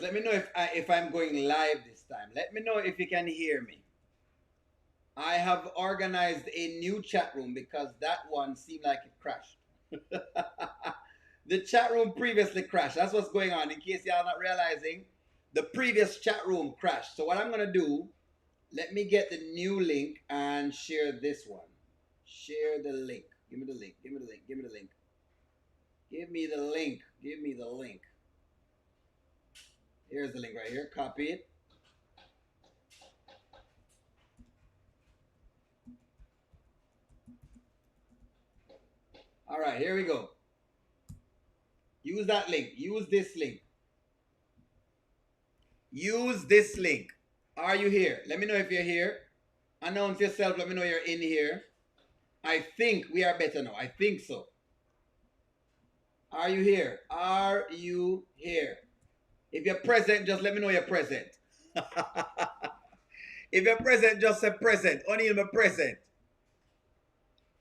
Let me know if I'm going live this time. Let me know if you can hear me. I have organized a new chat room because that one seemed like it crashed. The chat room previously crashed. That's what's going on. In case y'all not realizing, the previous chat room crashed. So what I'm gonna do, let me get the new link and share this one. Share the link. Give me the link. Give me the link. Give me the link. Give me the link. Give me the link. Here's the link right here. Copy it. All right, here we go. Use that link. Use this link. Use this link. Are you here? Let me know if you're here. Announce yourself. Let me know you're in here. I think we are better now. I think so. Are you here? Are you here? If you're present, just let me know you're present. If you're present, just say present. Only in present.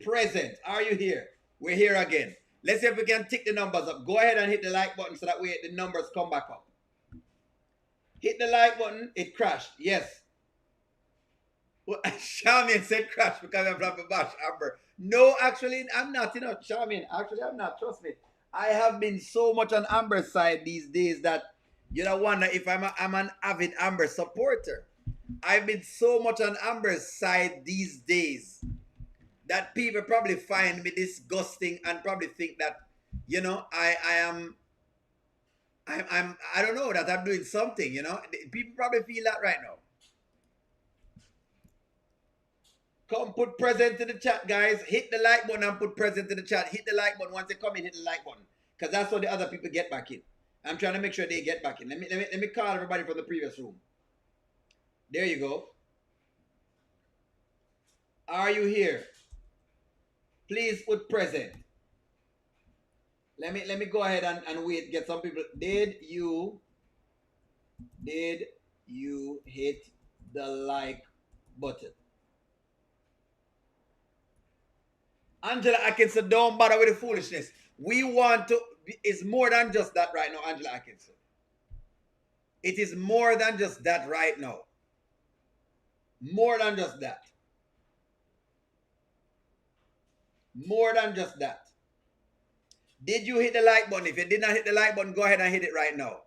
Present. Are you here? We're here again. Let's see if we can tick the numbers up. Go ahead and hit the like button so that way the numbers come back up. Hit the like button. It crashed. Yes. Well, Charmin said crash because I'm from Bash Amber. No, actually, I'm not. Charmin. Actually, I'm not. Trust me. I have been so much on Amber's side these days that you don't wonder if I'm an avid Amber supporter. I've been so much on Amber's side these days that people probably find me disgusting and probably think that, I am. I don't know that I'm doing something. People probably feel that right now. Come put present in the chat, guys. Hit the like button and put present in the chat. Hit the like button. Once they come in, hit the like button. Because that's how the other people get back in. I'm trying to make sure they get back in. Let me call everybody from the previous room. There you go. Are you here? Please put present. Let me go ahead and wait. Get some people. Did you hit the like button? Angela Atkinson, don't bother with the foolishness. We want to, it's more than just that right now, Angela Atkinson. It is more than just that right now. More than just that. More than just that. Did you hit the like button? If you did not hit the like button, go ahead and hit it right now.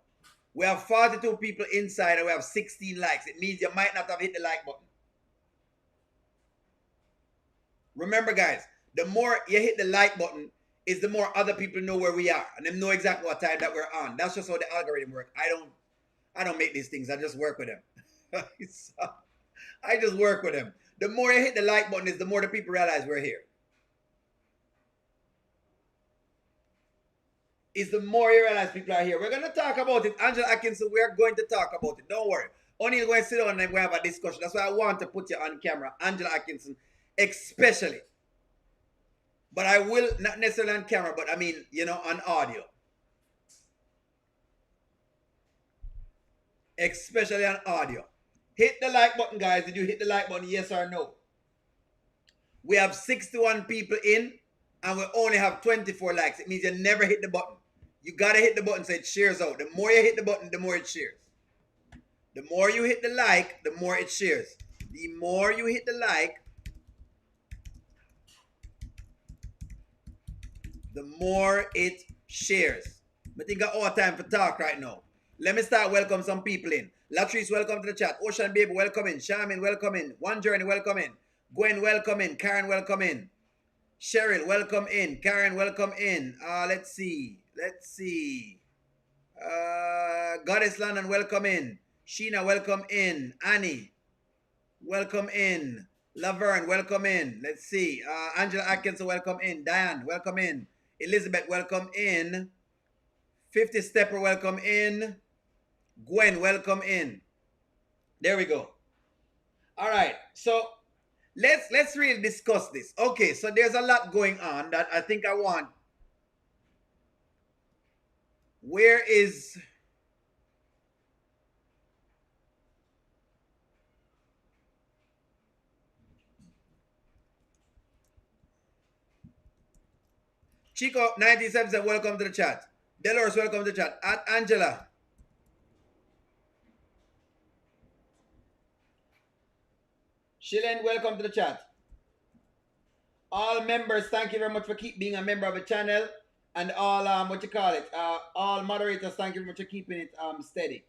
We have 42 people inside and we have 16 likes. It means you might not have hit the like button. Remember, guys, the more you hit the like button, is the more other people know where we are and them know exactly what time that we're on. That's just how the algorithm works. I don't make these things. I just work with them. I just work with them. The more you hit the like button is the more the people realize we're here. Is the more you realize people are here. We're going to talk about it. Angela Atkinson, we're going to talk about it. Don't worry. Only going to sit down and we have a discussion. That's why I want to put you on camera. Angela Atkinson, especially. But I will, not necessarily on camera, but I mean, on audio. Especially on audio. Hit the like button, guys. Did you hit the like button, yes or no? We have 61 people in, and we only have 24 likes. It means you never hit the button. You got to hit the button so it shares out. The more you hit the button, the more it shares. The more you hit the like, the more it shares. The more you hit the like, the more it shares. I think I got all time for talk right now. Let me start welcome some people in. Latrice, welcome to the chat. Ocean Baby, welcome in. Charmin, welcome in. One Journey, welcome in. Gwen, welcome in. Karen, welcome in. Cheryl, welcome in. Karen, welcome in. Let's see. Goddess London, welcome in. Sheena, welcome in. Annie, welcome in. Laverne, welcome in. Let's see. Angela Atkinson, welcome in. Diane, welcome in. Elizabeth, welcome in. 50 Stepper, welcome in. Gwen, welcome in. There we go. All right. So let's really discuss this. Okay, so there's a lot going on that I think I want. Where is Chico 97 said welcome to the chat. Delores, welcome to the chat. At Angela. Shayla, welcome to the chat. All members, thank you very much for keep being a member of the channel. And all what you call it, all moderators, thank you very much for keeping it steady.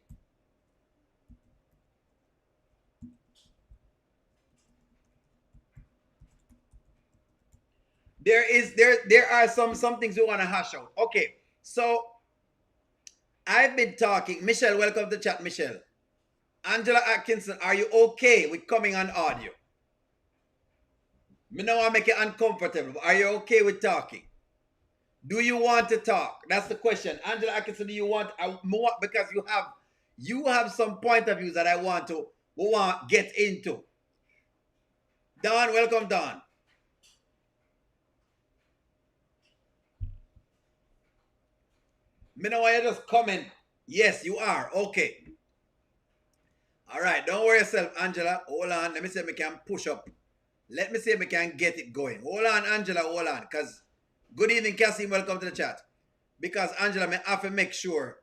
There are some things we want to hash out. Okay, so I've been talking. Michelle, welcome to the chat, Michelle. Angela Atkinson, are you okay with coming on audio? Me know I make it uncomfortable. Are you okay with talking? Do you want to talk? That's the question. Angela Atkinson, do you want more? Because you have some point of views that I want to get into. Don, welcome, Don. Me know why you just comment. Yes, you are. Okay. All right. Don't worry yourself, Angela. Hold on. Let me see if we can push up. Let me see if we can get it going. Hold on, Angela. Hold on. Because good evening, Cassie. Welcome to the chat. Because Angela, me have to make sure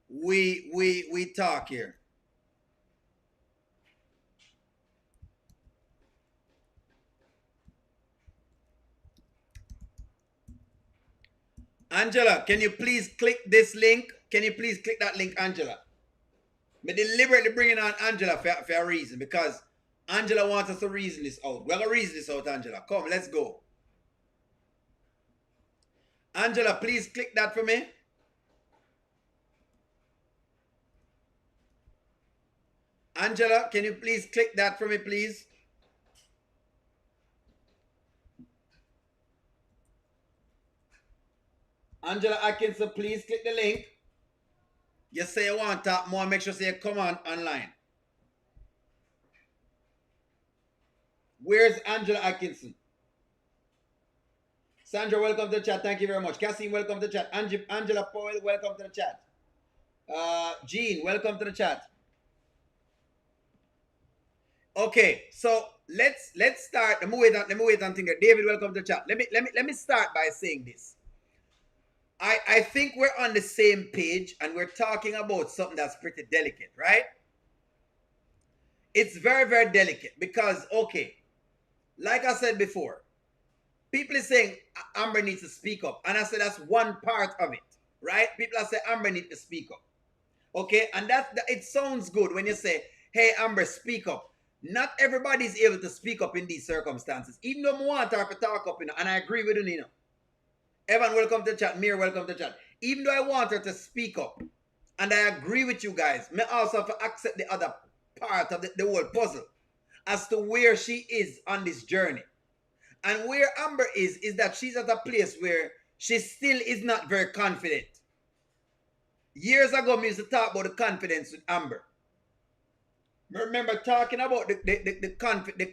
we talk here. Angela, can you please click this link? Can you please click that link, Angela? Me deliberately bringing on Angela for a reason, because Angela wants us to reason this out. We're going to reason this out, Angela. Come, let's go. Angela, please click that for me. Angela, can you please click that for me, please? Angela Atkinson, please click the link. You say you want to talk more, make sure you come on online. Where's Angela Atkinson? Sandra, welcome to the chat. Thank you very much. Cassie, welcome to the chat. Angela Powell, welcome to the chat. Jean, welcome to the chat. Okay, so let's start. Let me wait on thinker. David, welcome to the chat. Let me start by saying this. I think we're on the same page and we're talking about something that's pretty delicate, right? It's very, very delicate because, okay, like I said before, people are saying Amber needs to speak up. And I said that's one part of it, right? People are saying Amber needs to speak up. Okay, and it sounds good when you say, hey, Amber, speak up. Not everybody is able to speak up in these circumstances. Even though I want her to talk up, and I agree with you, Evan, welcome to the chat. Mir, welcome to the chat. Even though I want her to speak up, and I agree with you guys, me also have to accept the other part of the whole puzzle as to where she is on this journey. And where Amber is that she's at a place where she still is not very confident. Years ago, we used to talk about the confidence with Amber. I remember talking about the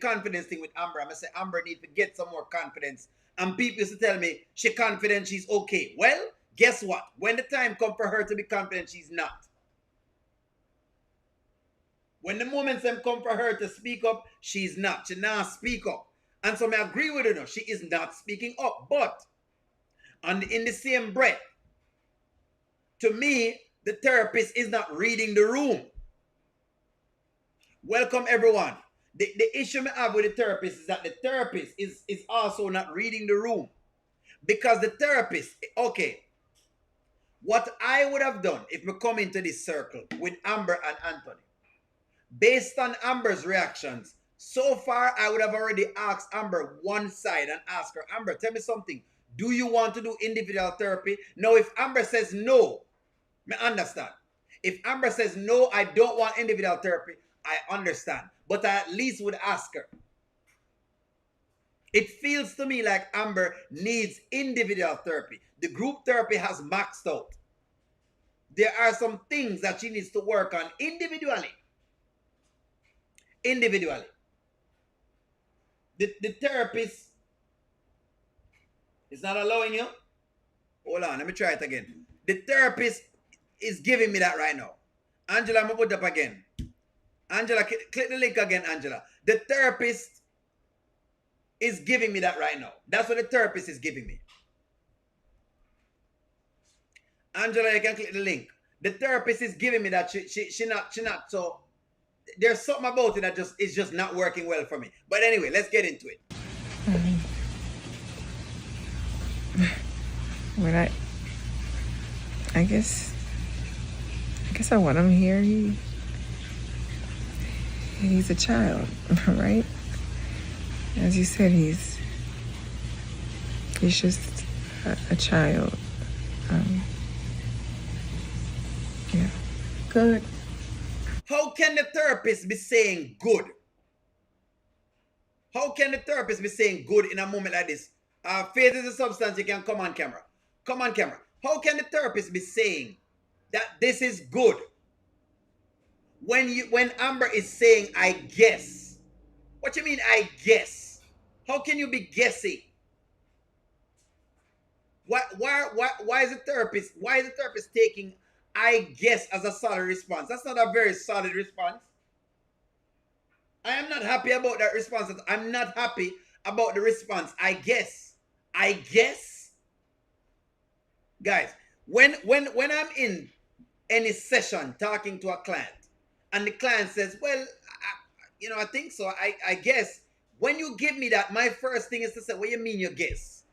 confidence thing with Amber. I say Amber needs to get some more confidence. And people used to tell me she's confident, she's okay. Well, guess what? When the time comes for her to be confident, she's not. When the moments come for her to speak up, she's not. She now speak up. And so I agree with her. She is not speaking up. But in the same breath, to me, the therapist is not reading the room. Welcome, everyone. The issue I have with the therapist is that the therapist is also not reading the room. Because the therapist, okay, what I would have done if we come into this circle with Amber and Anthony, based on Amber's reactions, so far I would have already asked Amber one side and asked her, Amber, tell me something. Do you want to do individual therapy? Now, if Amber says no, I understand. If Amber says no, I don't want individual therapy, I understand. But I at least would ask her. It feels to me like Amber needs individual therapy. The group therapy has maxed out. There are some things that she needs to work on individually. Individually. The therapist is not allowing you. Hold on, let me try it again. The therapist is giving me that right now. Angela, I'm going to put it up again. Angela, click the link again, Angela. The therapist is giving me that right now. That's what the therapist is giving me. Angela, you can click the link. The therapist is giving me that she not so. there's something about it that just is just not working well for me. But anyway, let's get into it. When I guess I want him here. He's a child, right? As you said, he's just a child. Yeah. Good. How can the therapist be saying good? How can the therapist be saying good in a moment like this? Faith is a substance, you can come on camera. Come on camera. How can the therapist be saying that this is good when Amber is saying I guess? What you mean I guess? How can you be guessing? Why is the therapist taking I guess as a solid response? That's not a very solid response. I am not happy about that response. I'm not happy about the response. I guess. I guess. Guys, when I'm in any session talking to a client and the client says, well, I think so. I guess. When you give me that, my first thing is to say, what do you mean you guess?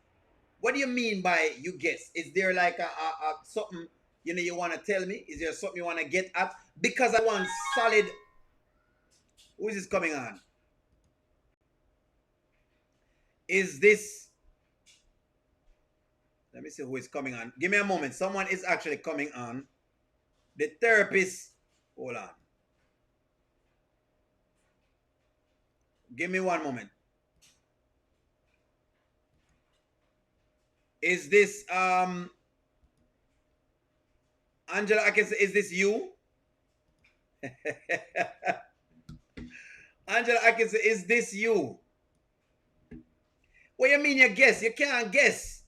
What do you mean by you guess? Is there like a something you want to tell me? Is there something you want to get at? Because I want solid. Who is this coming on? Is this? Let me see who is coming on. Give me a moment. Someone is actually coming on. The therapist. Hold on. Give me one moment. Is this Angela? I can say, is this you? Angela, I can say, is this you? What do you mean you guess? You can't guess.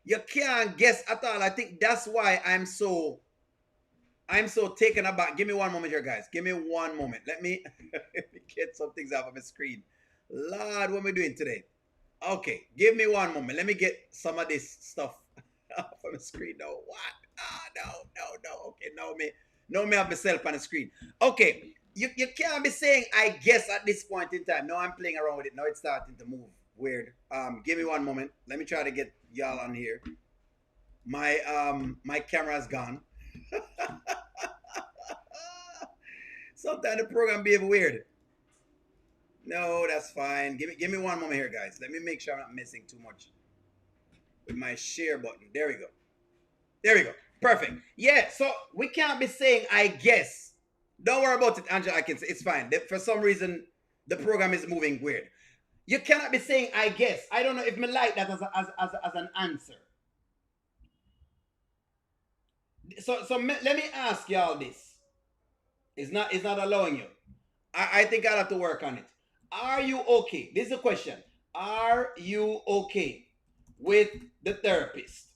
You can't guess at all. I think that's why I'm so taken aback. Give me one moment here, guys. Give me one moment. Let me get some things off of my screen. Lord, what am I doing today? Okay, give me one moment. Let me get some of this stuff off of the screen. No, what? No. Okay, now me have myself on the screen. Okay, you can't be saying I guess at this point in time. No, I'm playing around with it. Now it's starting to move weird. Give me one moment. Let me try to get y'all on here. My camera's gone. Sometimes the program be weird. No, that's fine. Give me one moment here, guys. Let me make sure I'm not missing too much with my share button. There we go. There we go. Perfect. Yeah, so we can't be saying I guess. Don't worry about it, Angela. It's fine. For some reason, the program is moving weird. You cannot be saying I guess. I don't know if me like that as an answer. So let me ask y'all this. It's not allowing you. I think I'll have to work on it. Are you okay? This is a question. Are you okay with the therapist?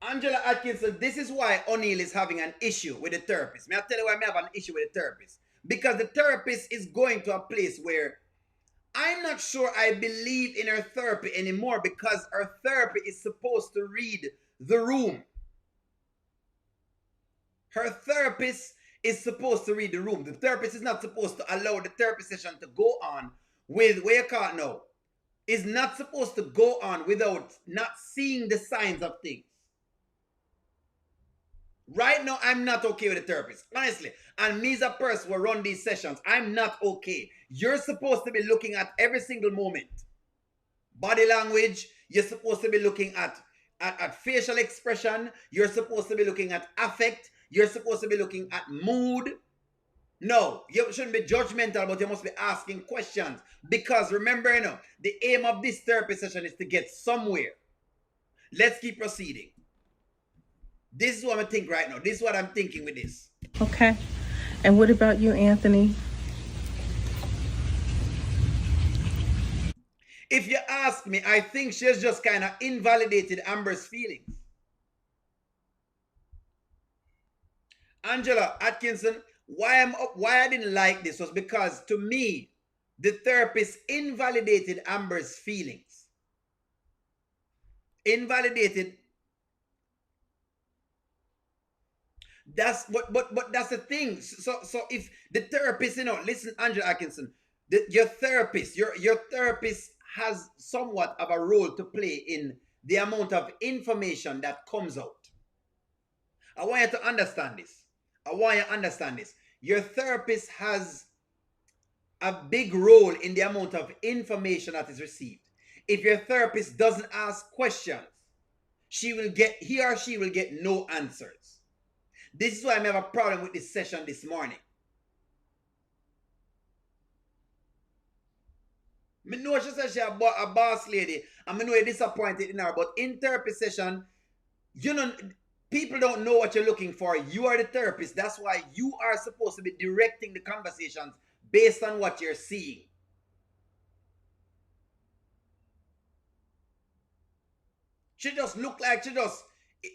Angela Atkinson, this is why O'Neill is having an issue with the therapist. May I tell you why I have an issue with the therapist? Because the therapist is going to a place where I'm not sure I believe in her therapy anymore, because her therapy is supposed to read the room. Her therapist is supposed to read the room. The therapist is not supposed to allow the therapy session to go on with, where you can't know, is not supposed to go on without not seeing the signs of things. Right now, I'm not okay with the therapist, honestly. And me as a person who run these sessions, I'm not okay. You're supposed to be looking at every single moment. Body language, you're supposed to be looking at facial expression, you're supposed to be looking at affect, you're supposed to be looking at mood. No, you shouldn't be judgmental, but you must be asking questions. Because remember, the aim of this therapy session is to get somewhere. Let's keep proceeding. This is what I'm thinking right now. This is what I'm thinking with this. Okay. And what about you, Anthony? If you ask me, I think she has just kind of invalidated Amber's feelings. Angela Atkinson, why I didn't like this was because, to me, the therapist invalidated Amber's feelings. Invalidated. But that's the thing. So if the therapist, listen, Angela Atkinson, your therapist has somewhat of a role to play in the amount of information that comes out. I want you to understand this. I want you to understand this. Your therapist has a big role in the amount of information that is received. If your therapist doesn't ask questions, he or she will get no answers. This is why I have a problem with this session this morning. I know she says she's a boss lady, and I know you're disappointed in her, but in therapy session, people don't know what you're looking for. You are the therapist. That's why you are supposed to be directing the conversations based on what you're seeing. She just look like she just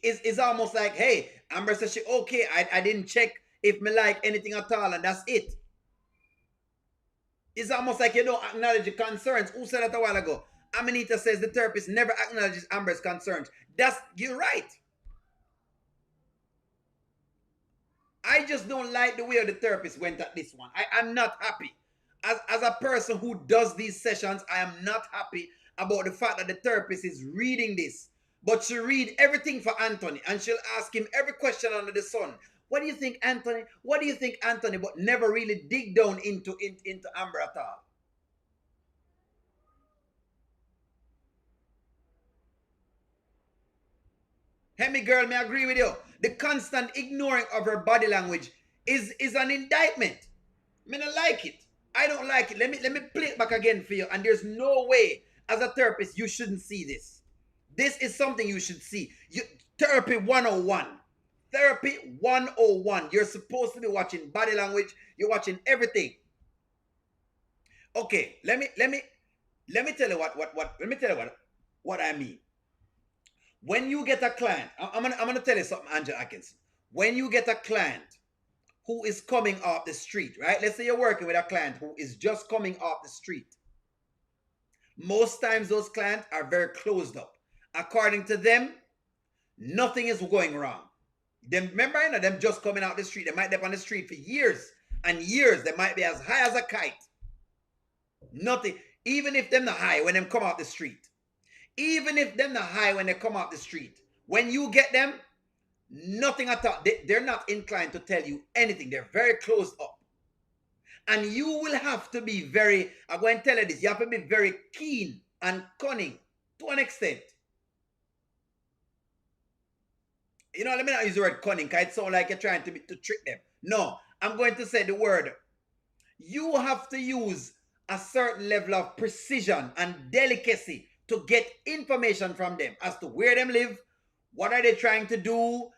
is almost like, hey, Amber says she okay. I didn't check if me like anything at all, and that's it. It's almost like you don't acknowledge the concerns. Who said that a while ago? Amanita says the therapist never acknowledges Amber's concerns. You're right. I just don't like the way the therapist went at this one. I'm not happy. As a person who does these sessions, I am not happy about the fact that the therapist is reading this. But she'll read everything for Anthony, and she'll ask him every question under the sun. What do you think, Anthony? What do you think, Anthony? But never really dig down into Amber at all. Hemi girl, may I agree with you. The constant ignoring of her body language is an indictment. I don't like it. I don't like it. Let me play it back again for you. And there's no way, as a therapist, you shouldn't see this. This is something you should see. Therapy 101. Therapy 101. You're supposed to be watching body language. You're watching everything. Okay, let me tell you what I mean. When you get a client, I'm gonna tell you something, Angela Atkinson. When you get a client who is coming off the street, right? Let's say you're working with a client who is just coming off the street. Most times those clients are very closed up. According to them, nothing is going wrong. Remember, them just coming out the street. They might be on the street for years and years. They might be as high as a kite. Nothing. Even if them not high when them come out the street. Even if them not high when they come out the street. When you get them, nothing at all. They're not inclined to tell you anything. They're very closed up. And you will have to be I'm going to tell you this, you have to be very keen and cunning to an extent. Let me not use the word cunning because it sounds like you're trying to trick them. No, I'm going to say the word. You have to use a certain level of precision and delicacy to get information from them as to where them live, what are they trying to do,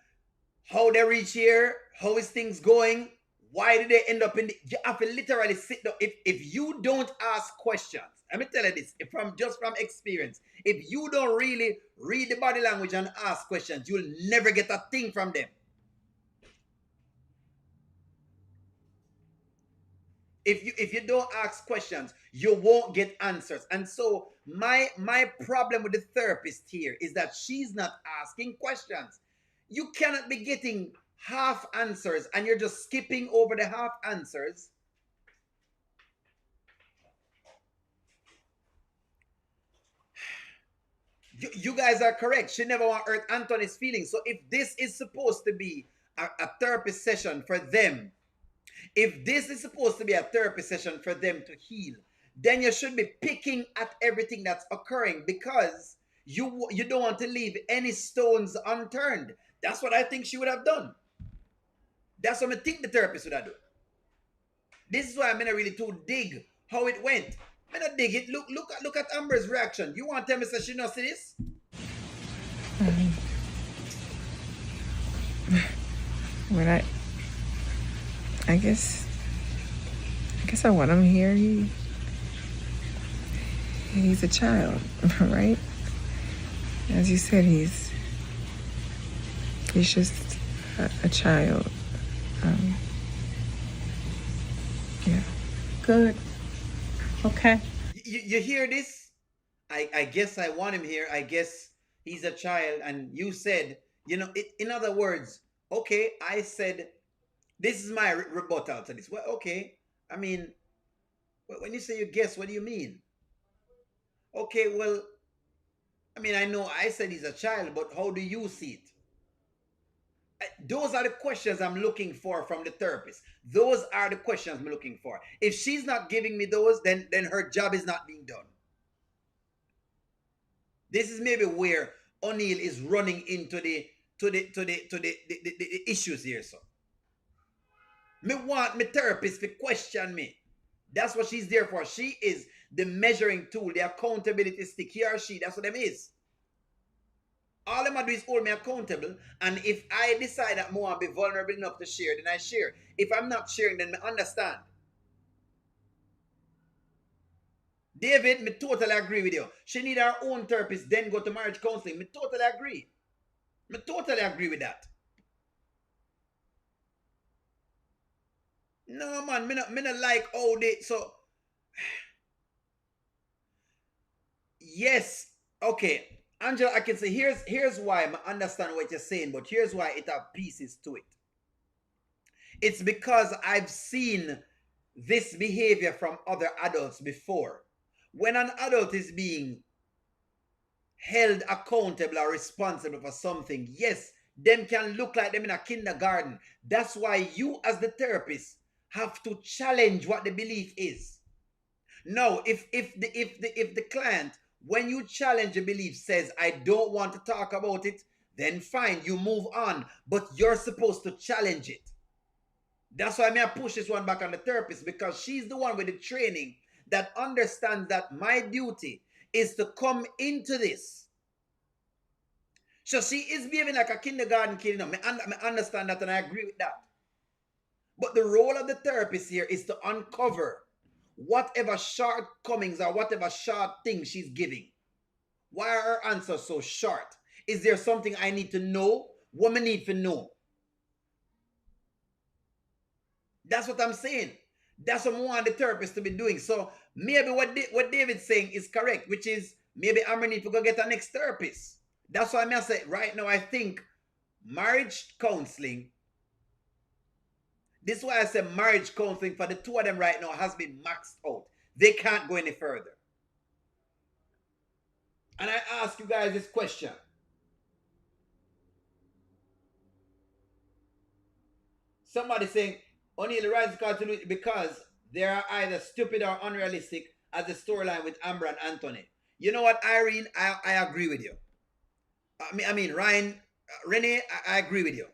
how they reach here, how is things going, why did they end up you have to literally sit down. If you don't ask questions, let me tell you this, from experience, if you don't really read the body language and ask questions, you'll never get a thing from them. If you don't ask questions, you won't get answers. And so my problem with the therapist here is that she's not asking questions. You cannot be getting half answers and you're just skipping over the half answers. You guys are correct. She never want to hurt Anthony's feelings. So if this is supposed to be a therapy session for them, if this is supposed to be a therapy session for them to heal, then you should be picking at everything that's occurring because you don't want to leave any stones unturned. That's what I think she would have done. That's what I think the therapist would have done. This is why I'm not really too dig how it went. I'm not dig it. Look at Amber's reaction. You want to tell me that she not see this? When I guess I want him here. He's a child, right? As you said, he's just a child. Yeah. Good. Okay. You hear this? I guess I want him here. I guess he's a child. And you said, in other words, Okay, I said, this is my rebuttal to this. Well, okay. I mean, when you say you guess, what do you mean? Okay, well, I mean, I know I said he's a child, but how do you see it? Those are the questions I'm looking for from the therapist. Those are the questions I'm looking for. If she's not giving me those, then her job is not being done. This is maybe where O'Neill is running into the issues here. So me want my therapist to question me. That's what she's there for. She is the measuring tool, the accountability stick. He or she, that's what them is. All I'm gonna do is hold me accountable. And if I decide that I want to be vulnerable enough to share, then I share. If I'm not sharing, then I understand. David, me totally agree with you. She need her own therapist, then go to marriage counseling. Me totally agree. Me totally agree with that. No man, me not like all they so yes. Okay. Angela, I can say here's why I understand what you're saying, but here's why it have pieces to it. It's because I've seen this behavior from other adults before. When an adult is being held accountable or responsible for something, yes, them can look like them in a kindergarten. That's why you, as the therapist, have to challenge what the belief is. No, if the client, when you challenge a belief, says I don't want to talk about it, then fine, you move on. But you're supposed to challenge it. That's why I push this one back on the therapist, because she's the one with the training that understands that my duty is to come into this. So she is behaving like a kindergarten kid. I understand that and I agree with that. But the role of the therapist here is to uncover whatever shortcomings or whatever short thing she's giving. Why are her answers so short? Is there something I need to know? What I need to know? That's what I'm saying. That's what I want the therapist to be doing. So maybe what David's saying is correct, which is maybe I'm gonna need to go get a next therapist. That's why I say right now I think marriage counseling. This is why I say marriage counseling for the two of them right now has been maxed out. They can't go any further. And I ask you guys this question. Somebody saying O'Neill rises continuity because they are either stupid or unrealistic as the storyline with Amber and Anthony. You know what, Irene? I agree with you. I mean Ryan, Renee, I agree with you.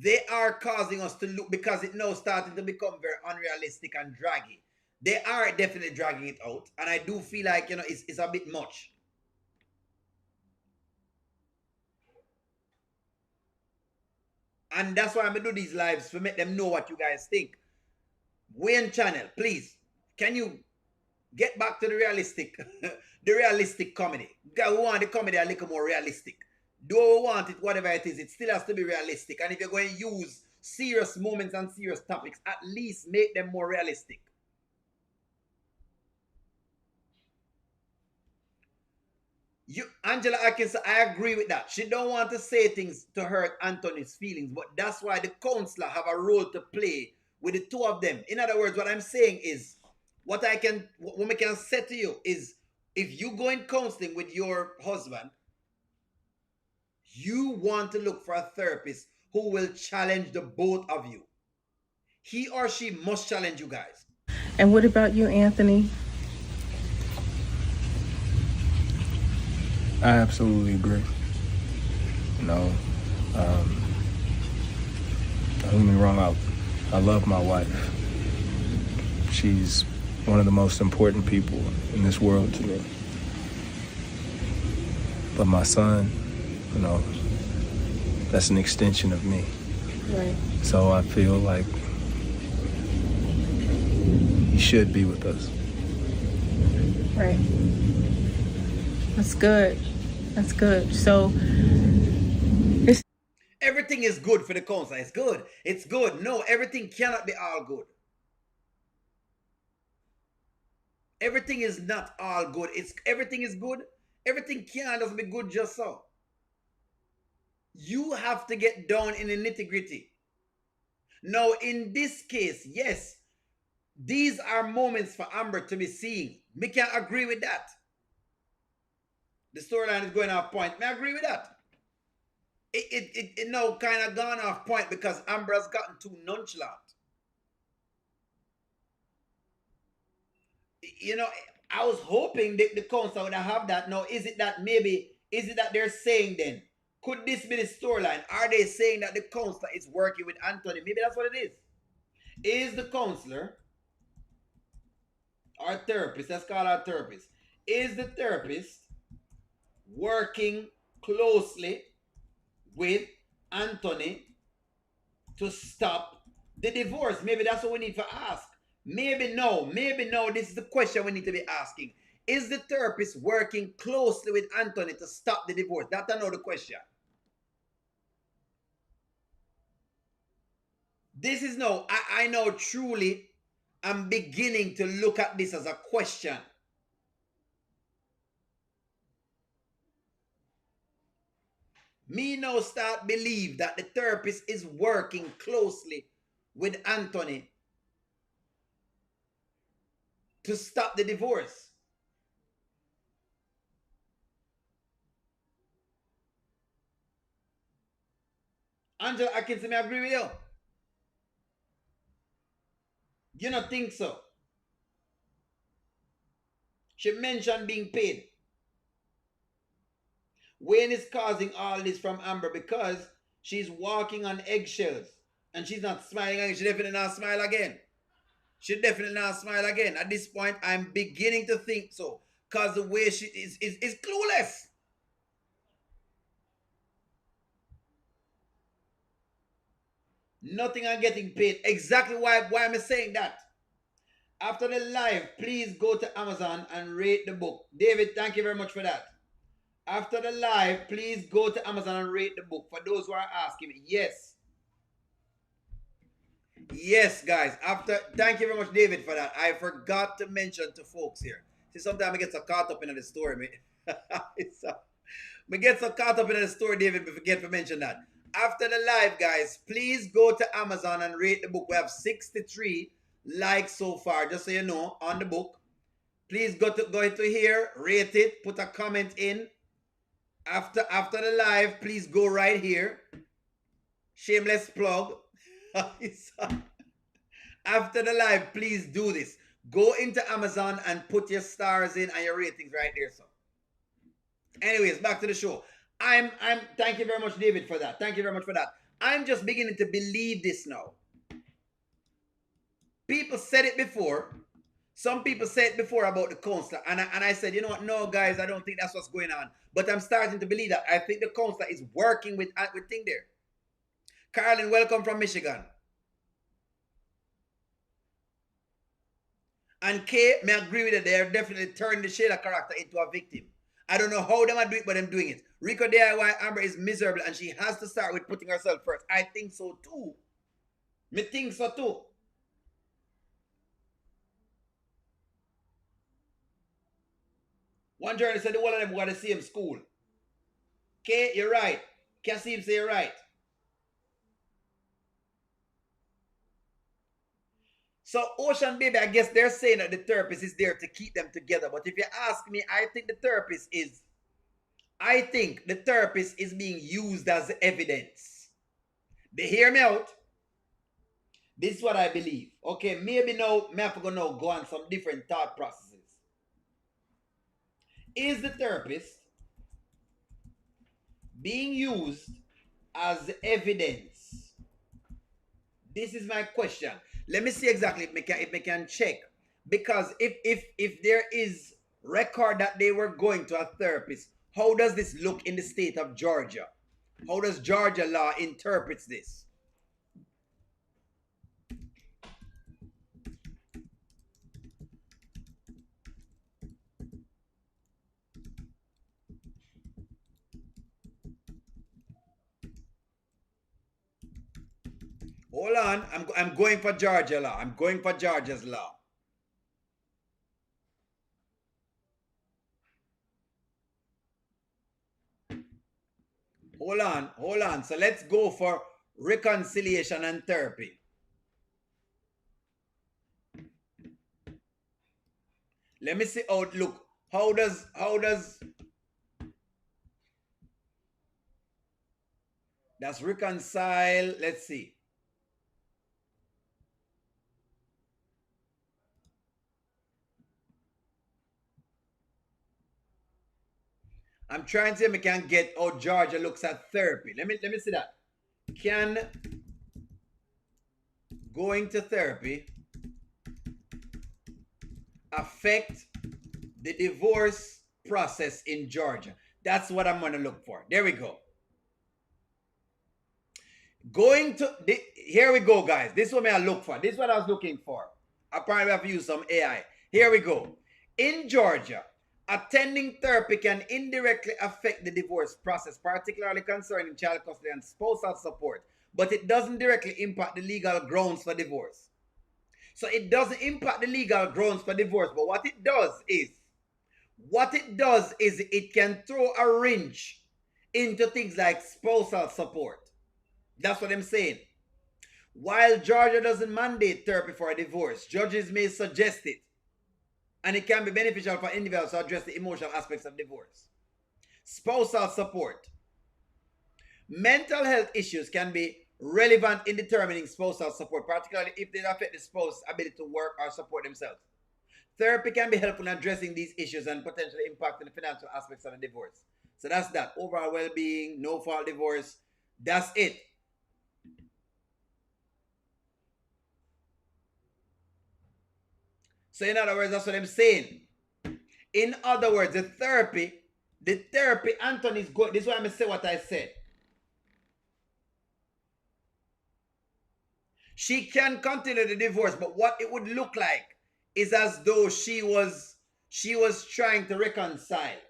They are causing us to look, because it now starting to become very unrealistic and draggy. They are definitely dragging it out, and I do feel like it's a bit much. And that's why I'm gonna do these lives to make them know what you guys think. Wayne channel, please, can you get back to the realistic, the realistic comedy? Because we want the comedy a little more realistic. Do we want it, whatever it still has to be realistic. And if you're going to use serious moments and serious topics, at least make them more realistic. Angela Atkins, I agree with that. She don't want to say things to hurt Anthony's feelings, but that's why the counselor have a role to play with the two of them. In other words, what I'm saying is, what I can say to you is, if you go in counseling with your husband, you want to look for a therapist who will challenge the both of you. He or she must challenge you guys. And what about you, Anthony? I absolutely agree. You know, don't get me wrong, I love my wife. She's one of the most important people in this world to me. But my son, you know, that's an extension of me. Right. So I feel like he should be with us. Right. That's good. That's good. So it's Everything is good for the counselor. It's good. It's good. No, everything cannot be all good. Everything is not all good. Everything is good. Everything can't just be good just so. You have to get down in the nitty gritty. Now, in this case, yes, these are moments for Amber to be seen. Me can agree with that. The storyline is going off point. May I agree with that? It now kind of gone off point because Amber has gotten too nonchalant. You know, I was hoping that the council would have that. Now, is it that maybe, is it that they're saying then, could this be the storyline? Are they saying that the counselor is working with Anthony? Maybe that's what it is. Is the counselor, our therapist, let's call our therapist, is the therapist working closely with Anthony to stop the divorce? Maybe that's what we need to ask. Maybe no. This is the question we need to be asking. Is the therapist working closely with Anthony to stop the divorce? That's another question. This is no, I know truly I'm beginning to look at this as a question. Me now start believe that the therapist is working closely with Anthony to stop the divorce. Angela Atkinson, I agree with you. You don't think so? She mentioned being paid. Wayne is causing all this from Amber because she's walking on eggshells. And she's not smiling again. She definitely not smile again. She definitely not smile again. At this point, I'm beginning to think so. Because the way she is clueless. Nothing on getting paid. Exactly why am I saying that? After the live, please go to Amazon and rate the book. David, thank you very much for that. After the live, please go to Amazon and rate the book. For those who are asking me, yes. Yes, guys. Thank you very much, David, for that. I forgot to mention to folks here. See, sometimes I get so caught up in the story, me. Me get so caught up in the story, David, but forget to mention that. After the live, guys, please go to Amazon and rate the book. We have 63 likes so far, just so you know, on the book. Please go into here, rate it, put a comment in. After the live, please go right here. Shameless plug. After the live, please do this. Go into Amazon and put your stars in and your ratings right there. So, anyways, back to the show. Thank you very much, David, for that. Thank you very much for that. I'm just beginning to believe this now. People said it before. Some people said it before about the counselor. And I said, you know what? No, guys, I don't think that's what's going on. But I'm starting to believe that. I think the counselor is working with thing there. Carolyn, welcome from Michigan. And Kay, may I agree with it. They are definitely turning the Shayla character into a victim. I don't know how they might do it, but I'm doing it. Rico DIY Amber is miserable and she has to start with putting herself first. I think so too. Me think so too. One journalist said the one of them got the same school. Okay, you're right. Kasim say you're right. So Ocean Baby, I guess they're saying that the therapist is there to keep them together. But if you ask me, I think the therapist is being used as evidence. They hear me out. This is what I believe. Okay, maybe now, I have to go on some different thought processes. Is the therapist being used as evidence? This is my question. Let me see exactly if we can check. Because if there is record that they were going to a therapist, how does this look in the state of Georgia? How does Georgia law interpret this? Hold on, I'm going for Georgia law. I'm going for Georgia's law. hold on. So let's go for reconciliation and therapy. Let me see how look. How does that's reconcile? Let's see. I'm trying to see if I can get how Georgia looks at therapy. Let me see that. Can going to therapy affect the divorce process in Georgia? That's what I'm going to look for. There we go. Here we go, guys. This is what I look for. This is what I was looking for. Apparently, I have to use some AI. Here we go. In Georgia, attending therapy can indirectly affect the divorce process, particularly concerning child custody and spousal support, but it doesn't directly impact the legal grounds for divorce. So it doesn't impact the legal grounds for divorce, but what it does is it can throw a wrench into things like spousal support. That's what I'm saying. While Georgia doesn't mandate therapy for a divorce, judges may suggest it, and it can be beneficial for individuals to address the emotional aspects of divorce. Spousal support. Mental health issues can be relevant in determining spousal support, particularly if they affect the spouse's ability to work or support themselves. Therapy can be helpful in addressing these issues and potentially impacting the financial aspects of a divorce. So that's that. Overall well-being, no-fault divorce. That's it. So in other words, that's what I'm saying. In other words, the therapy, Anthony's good. This is why I'm going to say what I said. She can continue the divorce, but what it would look like is as though she was trying to reconcile.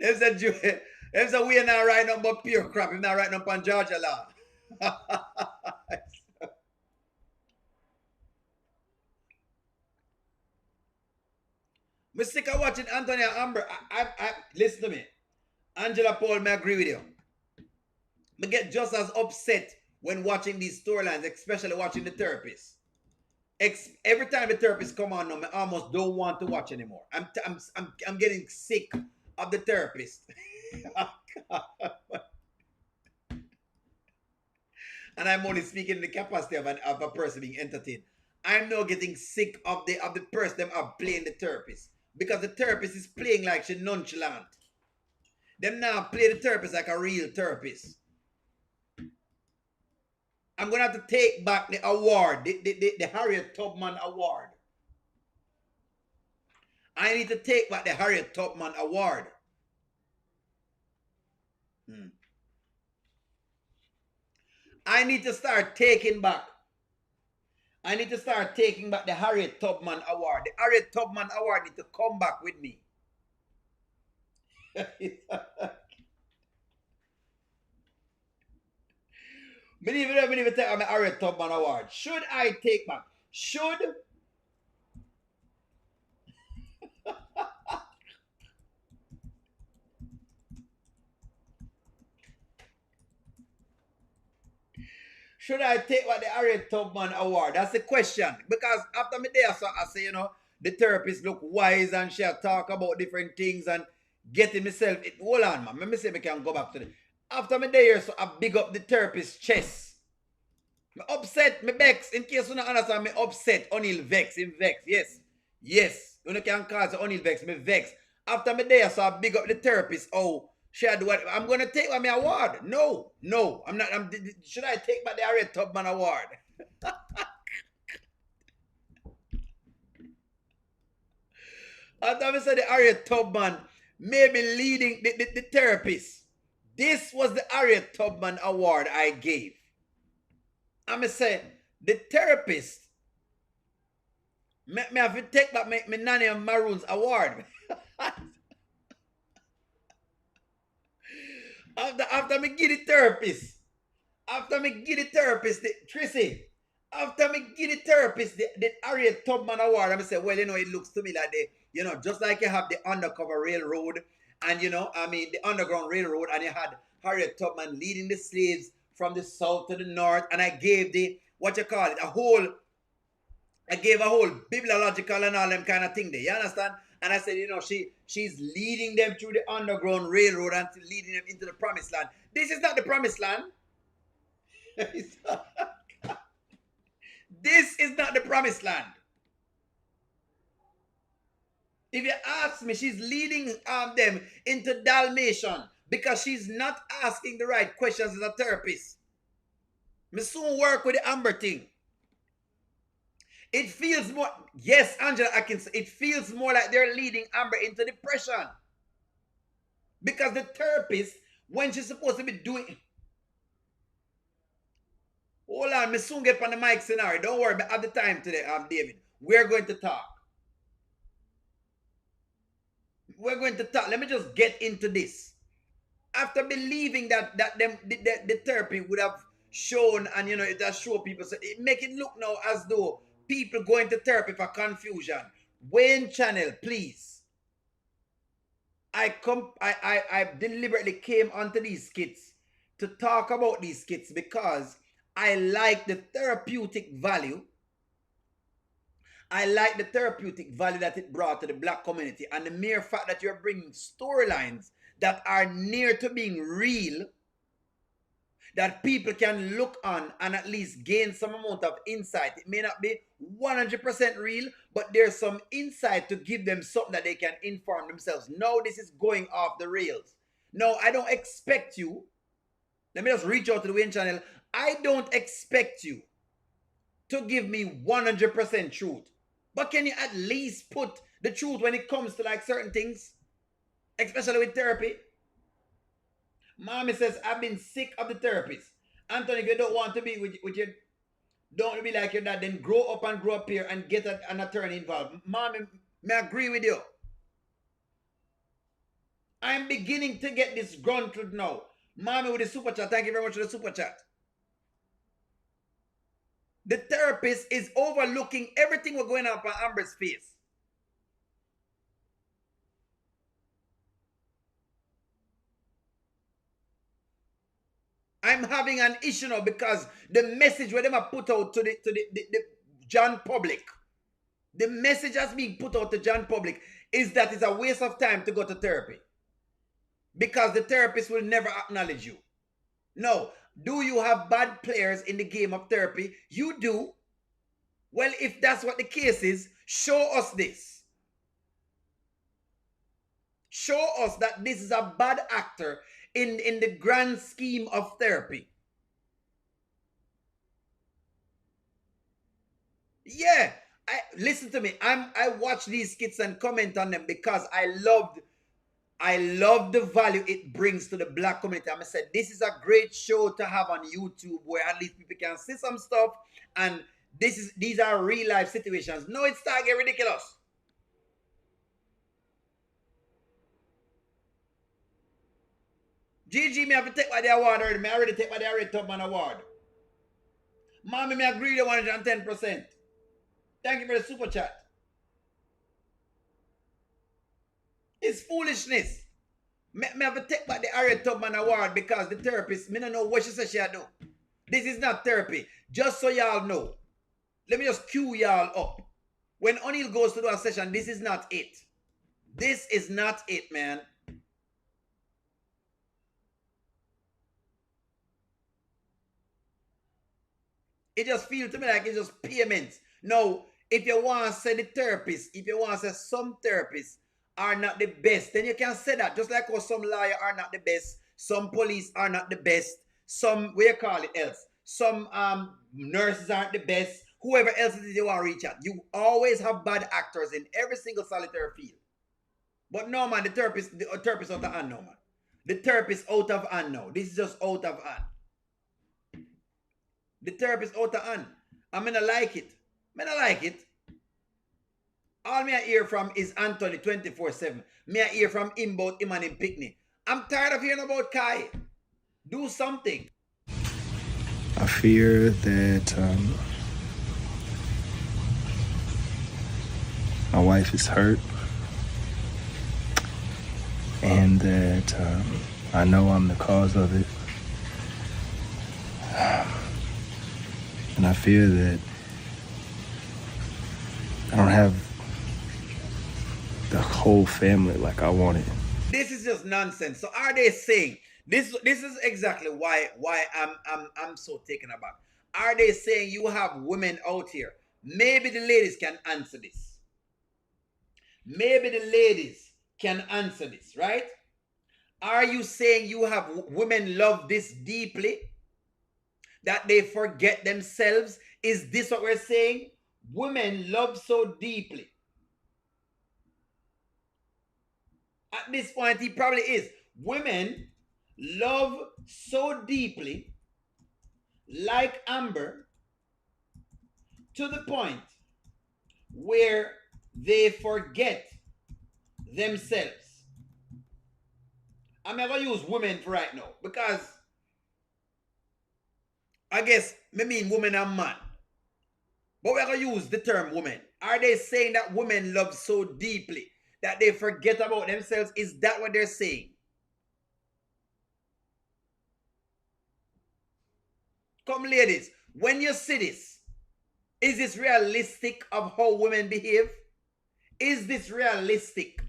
There's a way now writing up about pure crap. He's not writing up on Georgia law. I'm sick of watching Anthony and Amber. Listen to me. Angela Paul, may agree with you. I get just as upset when watching these storylines, especially watching the therapist. Every time the therapist come on, I almost don't want to watch anymore. I'm getting sick of the therapist. And I'm only speaking in the capacity of a person being entertained. I'm now getting sick of the person them are playing the therapist. Because the therapist is playing like she nonchalant. Them now play the therapist like a real therapist. I'm going to have to take back the award, the Harriet Tubman Award. I need to take back the Harriet Tubman Award. I need to start taking back. The Harriet Tubman Award. The Harriet Tubman Award need to come back with me. Me even take on the Harriet Tubman Award. Should I take back? Should I take back the Harriet Tubman Award? That's the question. Because after me there, so I say, the therapist look wise and she'll talk about different things and getting myself. Hold on, man. Let me see if I can go back to the. After me there, so I big up the therapist's chest. Me upset, me vex. In case you don't understand, me upset. O'Neal vex, him vex. Yes. You can cause O'Neal vex, me vex. After me there, so I big up the therapist. Oh, should I do what? I'm going to take my award. No. I'm not. Should I take back the Harriet Tubman Award? After I said the Harriet Tubman may be leading the therapist. This was the Harriet Tubman Award I gave. I'm going to say, the therapist, me have to take back my Nanny and Maroon's award. after me give the therapist, Trissy, After me give the therapist the Harriet Tubman Award, I say, well, you know, it looks to me like just like you have the undercover railroad and the Underground Railroad, and you had Harriet Tubman leading the slaves from the south to the north, and I gave I gave a whole bibliological and all them kind of thing there. You understand? And I said, she's leading them through the Underground Railroad and leading them into the promised land. This is not the promised land. This is not the promised land. If you ask me, she's leading them into Dalmatian because she's not asking the right questions as a therapist. Me soon work with the Amber thing. It feels more, yes, Angela Atkins, it feels more like they're leading Amber into depression. Because the therapist, when she's supposed to be doing... Hold on, me soon get on the mic scenario. Don't worry, I have the time today, David. We're going to talk. We're going to talk. Let me just get into this. After believing that the therapy would have shown, and it has shown people, so it make it look now as though people going to therapy for confusion. Wayne Channel, please. I deliberately came onto these skits to talk about these skits because I like the therapeutic value. I like the therapeutic value that it brought to the black community, and the mere fact that you're bringing storylines that are near to being real, that people can look on and at least gain some amount of insight. It may not be 100% real, but there's some insight to give them something that they can inform themselves. No, this is going off the rails. No, I don't expect you. Let me just reach out to the Wayne Channel. I don't expect you to give me 100% truth. But can you at least put the truth when it comes to like certain things? Especially with therapy. Mommy says, I've been sick of the therapist. Anthony, if you don't want to be with your, don't be like your dad, then grow up here and get an attorney involved. Mommy, may I agree with you? I'm beginning to get this disgruntled now. Mommy with the super chat. Thank you very much for the super chat. The therapist is overlooking everything that's going on Amber's face. I'm having an issue now because the message where they have put out to the John public, the message that's being put out to John public is that it's a waste of time to go to therapy because the therapist will never acknowledge you. No. Do you have bad players in the game of therapy? You do. Well, if that's what the case is, show us this. Show us that this is a bad actor in the grand scheme of therapy. Yeah, listen to me. I watch these skits and comment on them because I love the value it brings to the black community. I said, this is a great show to have on YouTube where at least people can see some stuff, and these are real life situations. No, it's starting to get ridiculous. Gigi, me have to take by the award already. Me already take by the Harriet Tubman Award. Mommy, me agree with 110%. Thank you for the super chat. It's foolishness. Me have to take back the Harriet Tubman Award because the therapist, me don't know what she said she do. This is not therapy. Just so y'all know. Let me just cue y'all up. When O'Neill goes to do a session, this is not it. This is not it, man. It just feels to me like it's just payments. No, if you want to say the therapist, if you want to say some therapists are not the best, then you can say that. Just like how some lawyers are not the best, some police are not the best, some, what you call it else, some nurses aren't the best, whoever else it is you want to reach out. You always have bad actors in every single solitary field. But no, man, the therapist out of hand, no, man. The therapist out of hand now. This is just out of hand. The therapist out of hand. I mean, I like it. All me I hear from is Anthony 24/7. Me I hear from him about him and him picnic. I'm tired of hearing about Kai. Do something. I fear that my wife is hurt, and that I know I'm the cause of it. And I fear that I don't have the whole family like I wanted. This is just nonsense. So are they saying this? This is exactly why I'm so taken aback. Are they saying you have women out here? Maybe the ladies can answer this. Maybe the ladies can answer this, right? Are you saying you have women love this deeply that they forget themselves? Is this what we're saying? Women love so deeply. At this point, he probably is. Women love so deeply, like Amber, to the point where they forget themselves. I'm not going to use women for right now because I guess I mean woman and man. But we're going to use the term woman. Are they saying that women love so deeply that they forget about themselves? Is that what they're saying? Come, ladies, when you see this, is this realistic of how women behave? Is this realistic?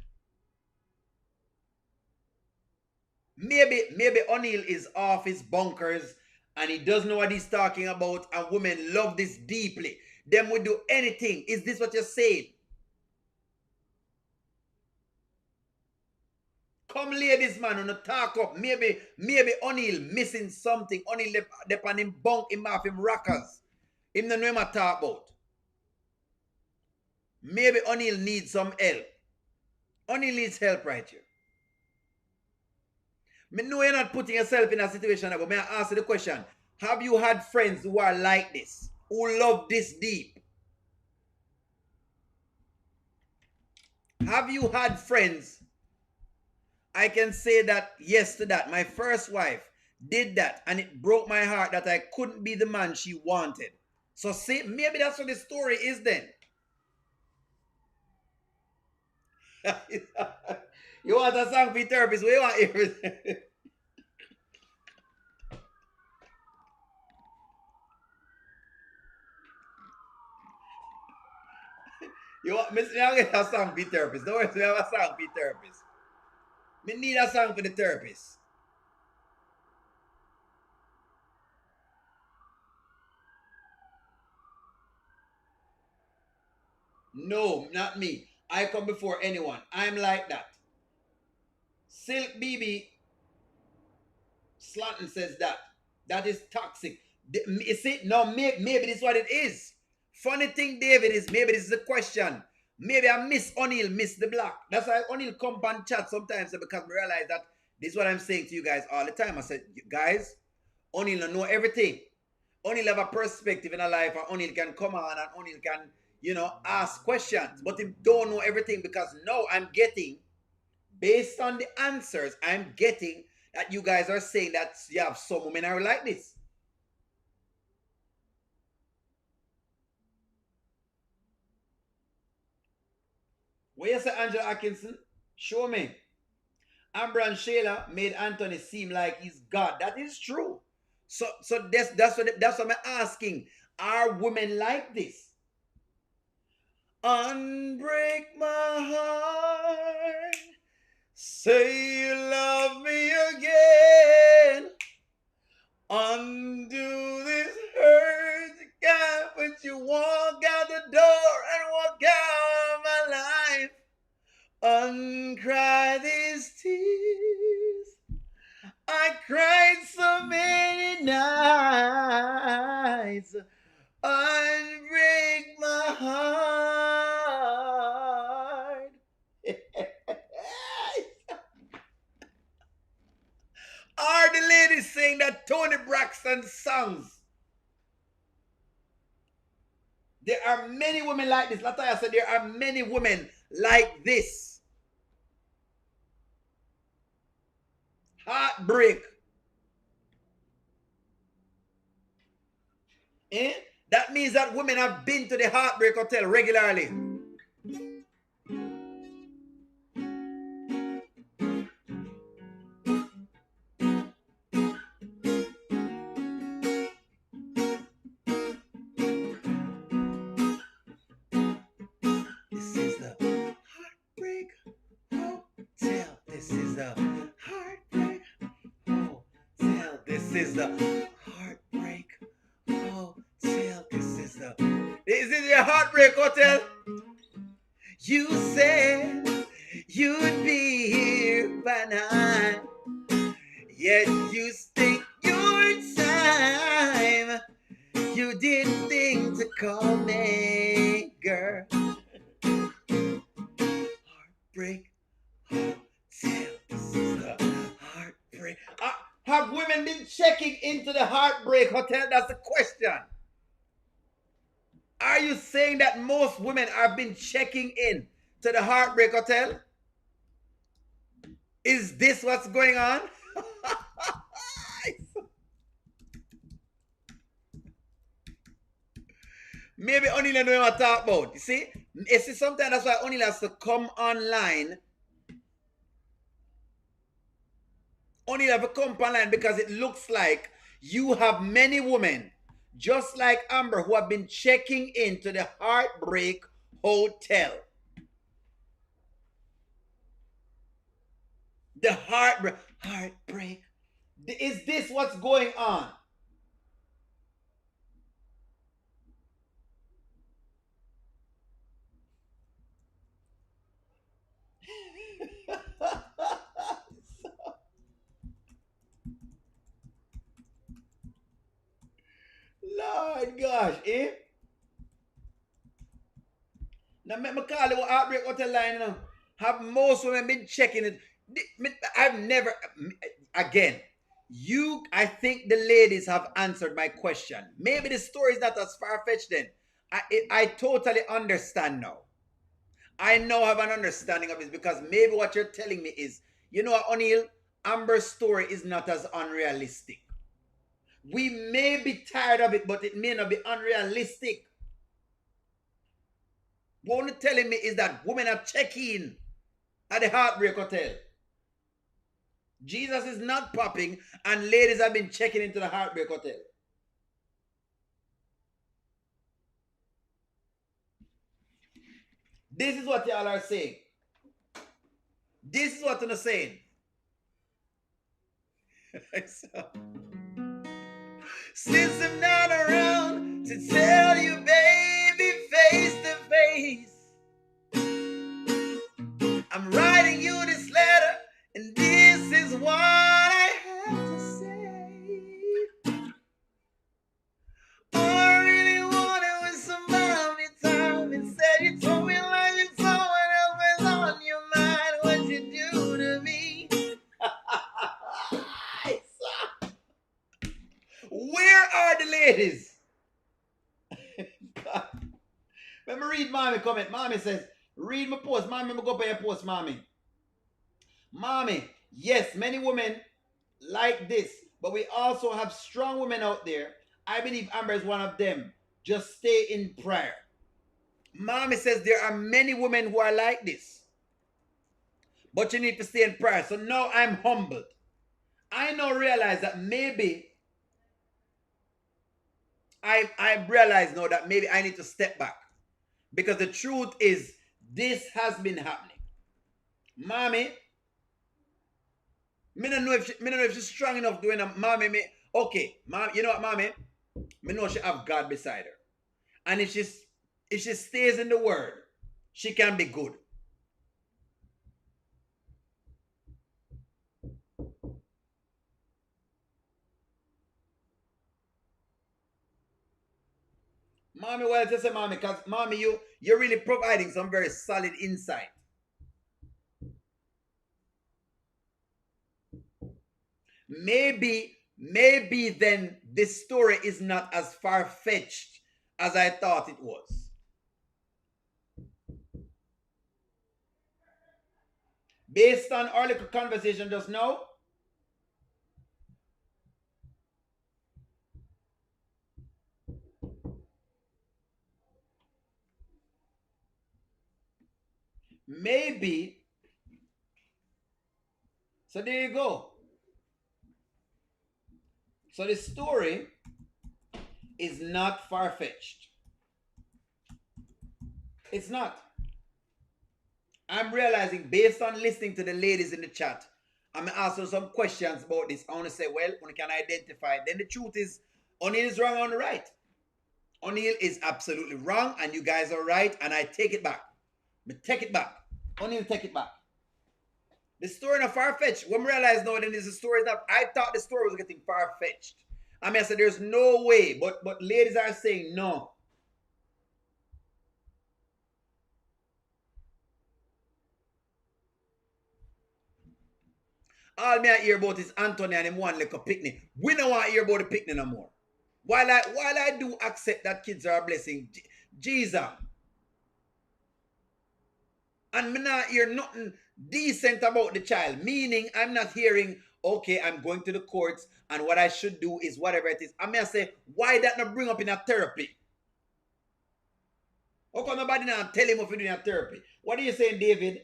Maybe O'Neill is off his bunkers and he doesn't know what he's talking about, and women love this deeply. Them would do anything. Is this what you're saying? Come, ladies, man, on the talk up. Maybe O'Neill missing something. O'Neill left on him bunk, him off him rockers. Him no know him a talk about. Maybe O'Neill needs some help. O'Neill needs help right here. Me know you're not putting yourself in a situation, but may I ask you the question? Have you had friends who are like this? Who love this deep? Have you had friends? I can say that yes to that. My first wife did that, and it broke my heart that I couldn't be the man she wanted. So see, maybe that's what the story is then. You want a song for therapist? What you want here? You want me to get a song for therapist? Don't worry, we have a song for therapist. Me need a song for the therapist. No, not me. I come before anyone. I'm like that. Silk BB Slanton says that. That is toxic. You see, no, maybe this is what it is. Funny thing, David, is maybe this is a question. Maybe I miss O'Neill, miss the block. That's why O'Neill come and chat sometimes because I realize that this is what I'm saying to you guys all the time. I said, guys, O'Neill don't know everything. O'Neill have a perspective in a life, and O'Neill can come on and O'Neill can, ask questions. But he don't know everything because now I'm getting, based on the answers, I'm getting that you guys are saying that you have some women are like this. What you say, Angela Atkinson? Show me. Amber and Shayla made Anthony seem like he's God. That is true. So that's what I'm asking. Are women like this? Unbreak my heart. Say you love me again. Undo this hurt, God, but you walk out the door and walk out of my life. Uncry these tears. I cried so many nights. Unbreak my heart. Are the ladies saying that Tony Braxton's songs? There are many women like this. Lataya said there are many women like this. Heartbreak. That means that women have been to the Heartbreak Hotel regularly. the Heartbreak Hotel. This is the Heartbreak Hotel. This is your Heartbreak Hotel. You said you'd be here by 9, yet you take your time. You didn't think to call me, girl. Heartbreak Hotel. This is the Heartbreak. Have women been checking into the Heartbreak Hotel? That's the question. Are you saying that most women have been checking in to the Heartbreak Hotel? Is this what's going on? Maybe Onila know what I talk about. You see, sometimes that's why Onila has to come online. Onila have to come online because it looks like you have many women, just like Amber, who have been checking into the Heartbreak Hotel. The heartbreak. Is this what's going on? Lord gosh, eh? Now make me call it Heartbreak Hotel line, you know. Have most women been checking it? I've never, again, I think the ladies have answered my question. Maybe the story is not as far-fetched then. I totally understand now. I now have an understanding of it because maybe what you're telling me is, you know what, O'Neill, Amber's story is not as unrealistic. We may be tired of it, but it may not be unrealistic. What you're telling me is that women are checking at the Heartbreak Hotel. Jesus is not popping, and ladies have been checking into the Heartbreak Hotel. This is what y'all are saying. This is what you're saying. Since I'm not around to tell you, baby, face to face, I'm writing you this letter, and this is what I have to say. All I really wanted was some mommy time. Instead, you told me like it's someone else was on your mind. What you do to me? Where are the ladies? God. Let me read mommy comment. Mommy says, read my post. Mommy, go up your post, mommy. Mommy, yes, many women like this, but we also have strong women out there. I believe Amber is one of them. Just stay in prayer. Mommy says there are many women who are like this, but you need to stay in prayer. So now I'm humbled. I now realize that maybe I realize now that maybe I need to step back, because the truth is this has been happening. Mommy, me don't know if she's strong enough doing a mommy. Okay, mom, you know what, mommy? Me know she have God beside her, and if she stays in the Word, she can be good. Mommy, well, just say mommy, because mommy, you're really providing some very solid insight. Maybe then this story is not as far-fetched as I thought it was. Based on our little conversation just now, maybe, so there you go. So the story is not far-fetched. It's not. I'm realizing, based on listening to the ladies in the chat, I'm going to ask you some questions about this. I want to say, well, when can identify it? Then the truth is, O'Neill is wrong on the right. O'Neill is absolutely wrong, and you guys are right, and I take it back. Take it back. O'Neill, take it back. The story not far-fetched. When we realize now then the story is not, I thought the story was getting far-fetched. I mean, I said there's no way, but ladies are saying no. All me I hear about is Anthony and him one like a picnic. We don't want to hear about the picnic no more. While I do accept that kids are a blessing, Jesus. And me not hear nothing decent about the child. Meaning I'm not hearing, okay, I'm going to the courts and what I should do is whatever it is. I may say, why that not bring up in a therapy? How come nobody now tell him if you're doing a therapy? What are you saying, David?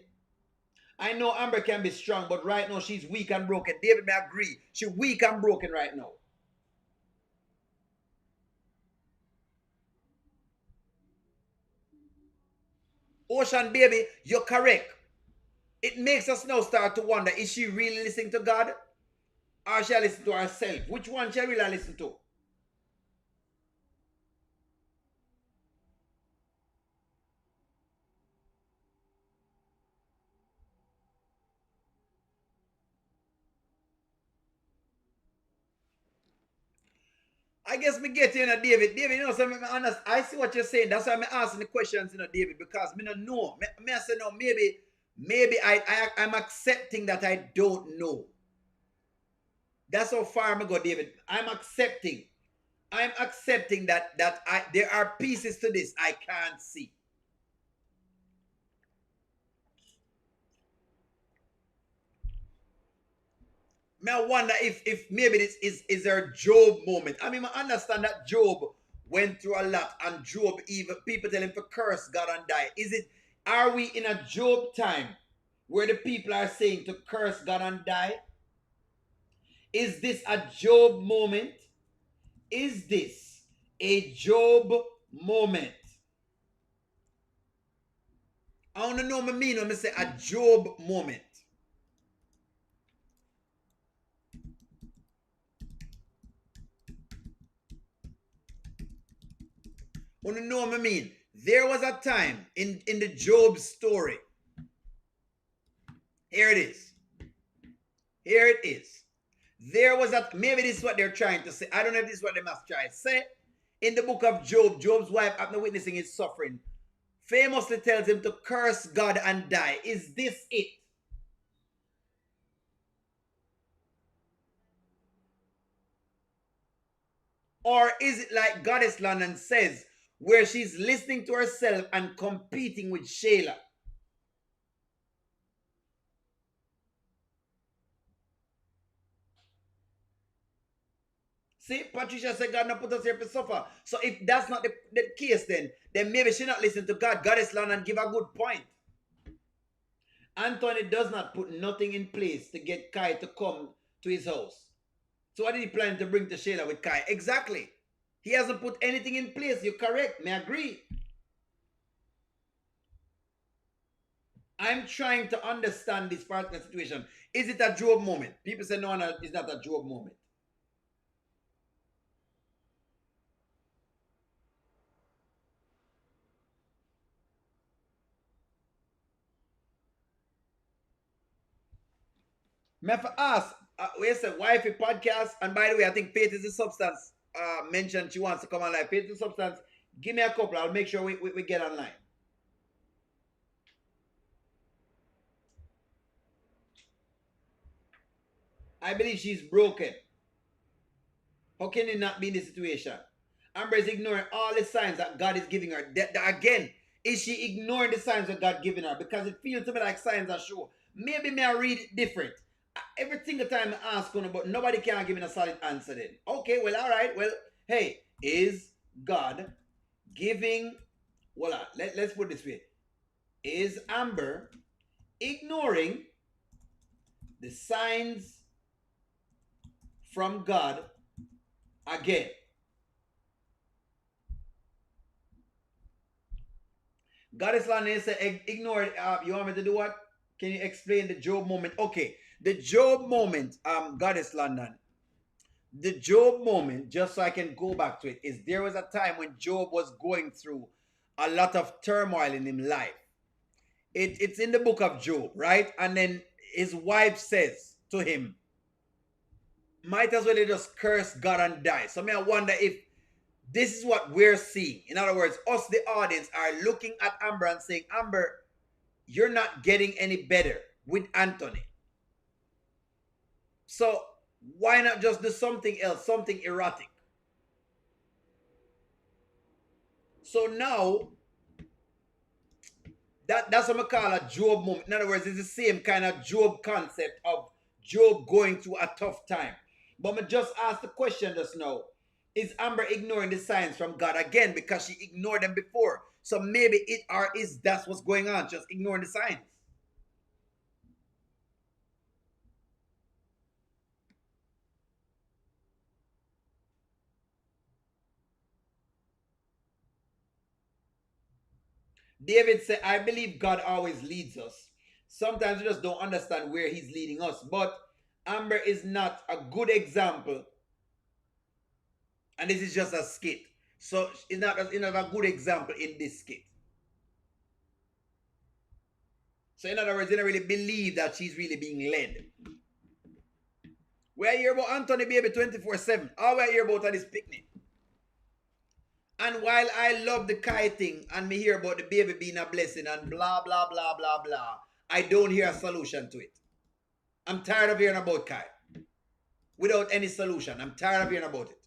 I know Amber can be strong, but right now she's weak and broken. David may agree. She's weak and broken right now. Ocean, baby, you're correct. It makes us now start to wonder, is she really listening to God? Or shall listen to herself? Which one shall we really listen to? I guess me get you know, David. David, you know, so I'm honest. I see what you're saying. That's why I'm asking the questions, you know, David, because me not know. Me I say no, maybe I'm accepting that I don't know. That's how far I'm go, David. I'm accepting. I'm accepting that there are pieces to this I can't see. May I wonder if maybe this is their Job moment. I mean, I understand that Job went through a lot, and Job even people tell him to curse God and die. Are we in a Job time where the people are saying to curse God and die? Is this a Job moment? Is this a Job moment? I want to know what I mean when I say a Job moment. I want to know what I mean. There was a time in the Job story. Here it is. Here it is. There was a, maybe this is what they're trying to say. I don't know if this is what they must try to say. In the book of Job, Job's wife, after witnessing his suffering, famously tells him to curse God and die. Is this it? Or is it like Goddess London says, where she's listening to herself and competing with Shayla? See, Patricia said God not put us here to suffer. So if that's not the case, then maybe she not listen to God. Goddess London give a good point. Anthony does not put nothing in place to get Kai to come to his house. So what did he plan to bring to Shayla with Kai? Exactly. He hasn't put anything in place. You're correct. May I agree? I'm trying to understand this particular situation. Is it a Job moment? People say no, it's not a Job moment. May I ask, where's the wifey podcast? And by the way, I think Faith is the substance mentioned she wants to come online. Faith is the substance. Give me a couple. I'll make sure we get online. I believe she's broken. How can it not be in this situation? Amber is ignoring all the signs that God is giving her. Again, is she ignoring the signs that God giving her? Because it feels to me like signs are sure. Maybe may I read it different. Every single time I ask one, but nobody can give me a solid answer then. Okay, well, all right. Well, hey, is God giving, voila, let's put it this way. Is Amber ignoring the signs from God again? Goddess Lana said, ignore it. You want me to do what? Can you explain the Job moment? Okay. The Job moment, Goddess London, the Job moment, just so I can go back to it, is there was a time when Job was going through a lot of turmoil in his life. It's in the book of Job, right? And then his wife says to him, might as well just curse God and die. So I wonder if this is what we're seeing. In other words, us, the audience, are looking at Amber and saying, Amber, you're not getting any better with Anthony. So why not just do something else, something erotic? So now, that's what I call a Job moment. In other words, it's the same kind of Job concept of Job going through a tough time. But I just asked the question just now, is Amber ignoring the signs from God again because she ignored them before? So maybe that's what's going on, just ignoring the signs. David said, I believe God always leads us. Sometimes we just don't understand where he's leading us. But Amber is not a good example. And this is just a skit. So it's not a good example in this skit. So in other words, you don't really believe that she's really being led. We're here about Anthony baby 24/7. All we're here about is picnic. And while I love the Kai thing and me hear about the baby being a blessing and blah, blah, blah, blah, blah, I don't hear a solution to it. I'm tired of hearing about Kai without any solution. I'm tired of hearing about it.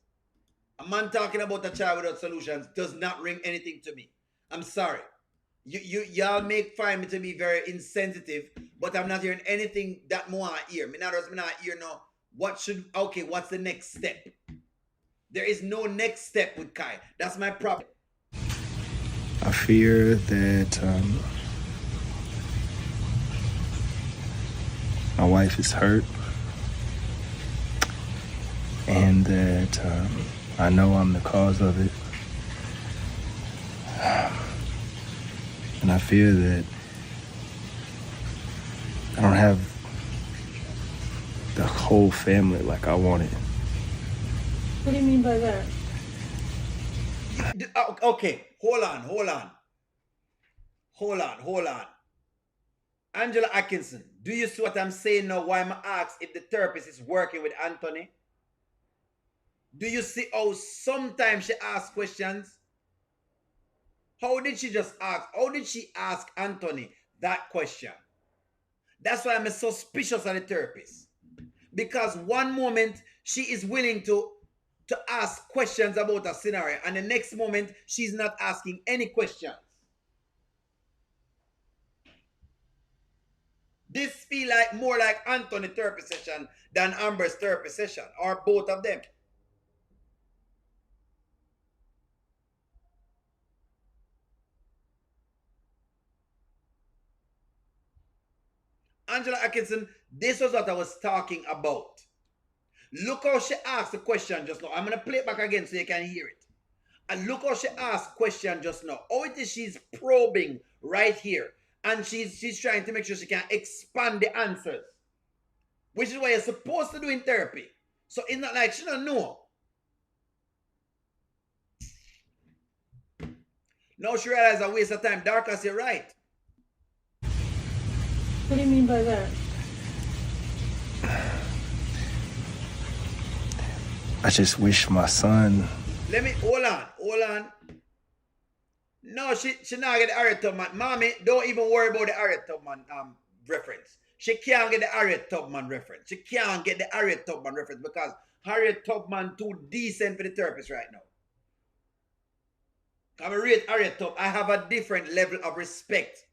A man talking about a child without solutions does not ring anything to me. I'm sorry. Y'all find me to be very insensitive, but I'm not hearing anything that more I hear. Me not hear no, what's the next step? There is no next step with Kai. That's my problem. I fear that my wife is hurt, and that I know I'm the cause of it. And I fear that I don't have the whole family like I wanted. What do you mean by that? Okay, hold on. Angela Atkinson, do you see what I'm saying now? Why I'm asked if the therapist is working with Anthony? Do you see how sometimes she asks questions? How did she ask Anthony that question? That's why I'm suspicious of the therapist. Because one moment she is willing to ask questions about a scenario, and the next moment she's not asking any questions. This feel like more like Anthony therapy session than Amber's therapy session, or both of them. Angela Atkinson, this was what I was talking about. Look how she asked the question just now. I'm going to play it back again so you can hear it. And look how she asked the question just now. How it is she's probing right here. And she's trying to make sure she can expand the answers. Which is what you're supposed to do in therapy. So it's not like she don't know. Now she realizes a waste of time. Darkest, you're right. What do you mean by that? I just wish my son... Let me, hold on. No, she not get the Harriet Tubman. Mommy, don't even worry about the Harriet Tubman reference. She can't get the Harriet Tubman reference. She can't get the Harriet Tubman reference because Harriet Tubman too decent for the therapist right now. I'm a rate Harriet Tubman. I have a different level of respect.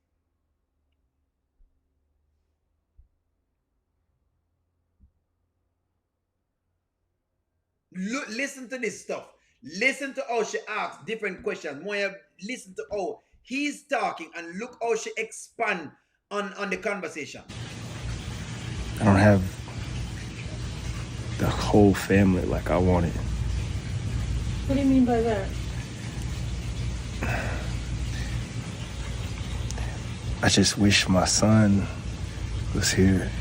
Look, listen to this stuff. Listen to how she asks different questions. Moya, listen to how he's talking and look how she expand on the conversation. I don't have the whole family like I wanted. What do you mean by that? I just wish my son was here.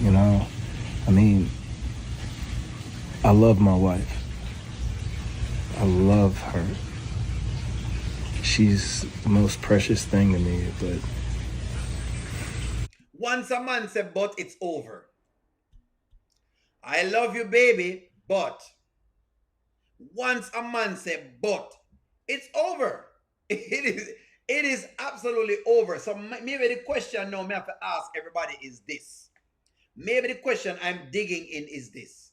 You know, I mean, I love my wife. I love her. She's the most precious thing to me, but Once a man say, but it's over. I love you, baby, but. Once a man say, but it's over. It is absolutely over. So maybe the question now me have to ask everybody is this. Maybe the question I'm digging in is this.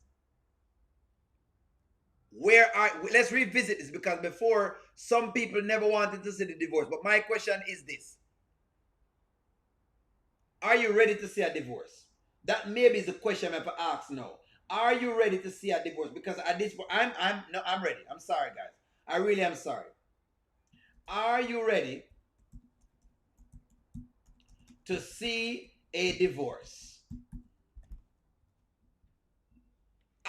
Let's revisit this, because before some people never wanted to see the divorce. But my question is this. Are you ready to see a divorce? That maybe is the question I have to ask now. Are you ready to see a divorce? Because at this point, I'm ready. I'm sorry, guys. I really am sorry. Are you ready to see a divorce?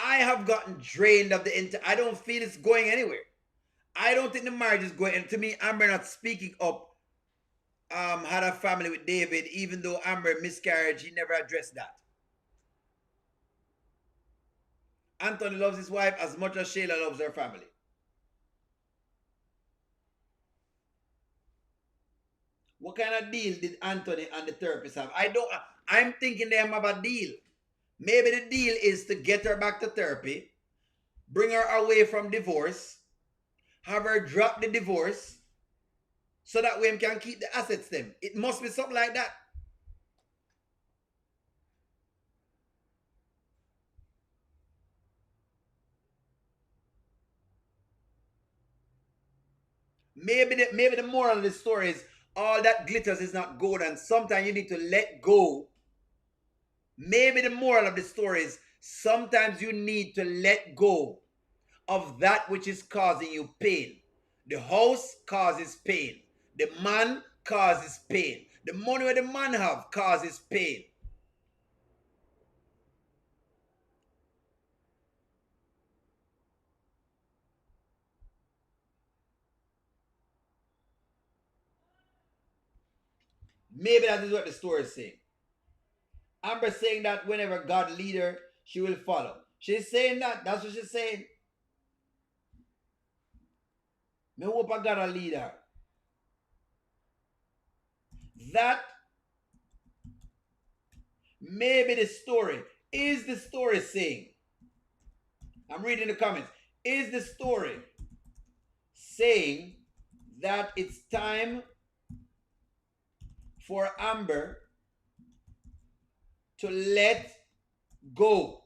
I have gotten drained of I don't feel it's going anywhere. I don't think the marriage is going. And to me, Amber not speaking up. Had a family with David, even though Amber miscarriage, he never addressed that. Anthony loves his wife as much as Shayla loves her family. What kind of deal did Anthony and the therapist have? I'm thinking they have a deal. Maybe the deal is to get her back to therapy, bring her away from divorce, have her drop the divorce, so that we can keep the assets them. It must be something like that. Maybe the moral of the story is all that glitters is not gold, and sometimes you need to let go. Maybe the moral of the story is sometimes you need to let go of that which is causing you pain. The house causes pain. The man causes pain. The money that the man have causes pain. Maybe that is what the story is saying. Amber saying that whenever God lead her, she will follow. She's saying that. That's what she's saying. Me hope I got a leader. That maybe the story. Is the story saying? I'm reading the comments. Is the story saying that it's time for Amber to let go?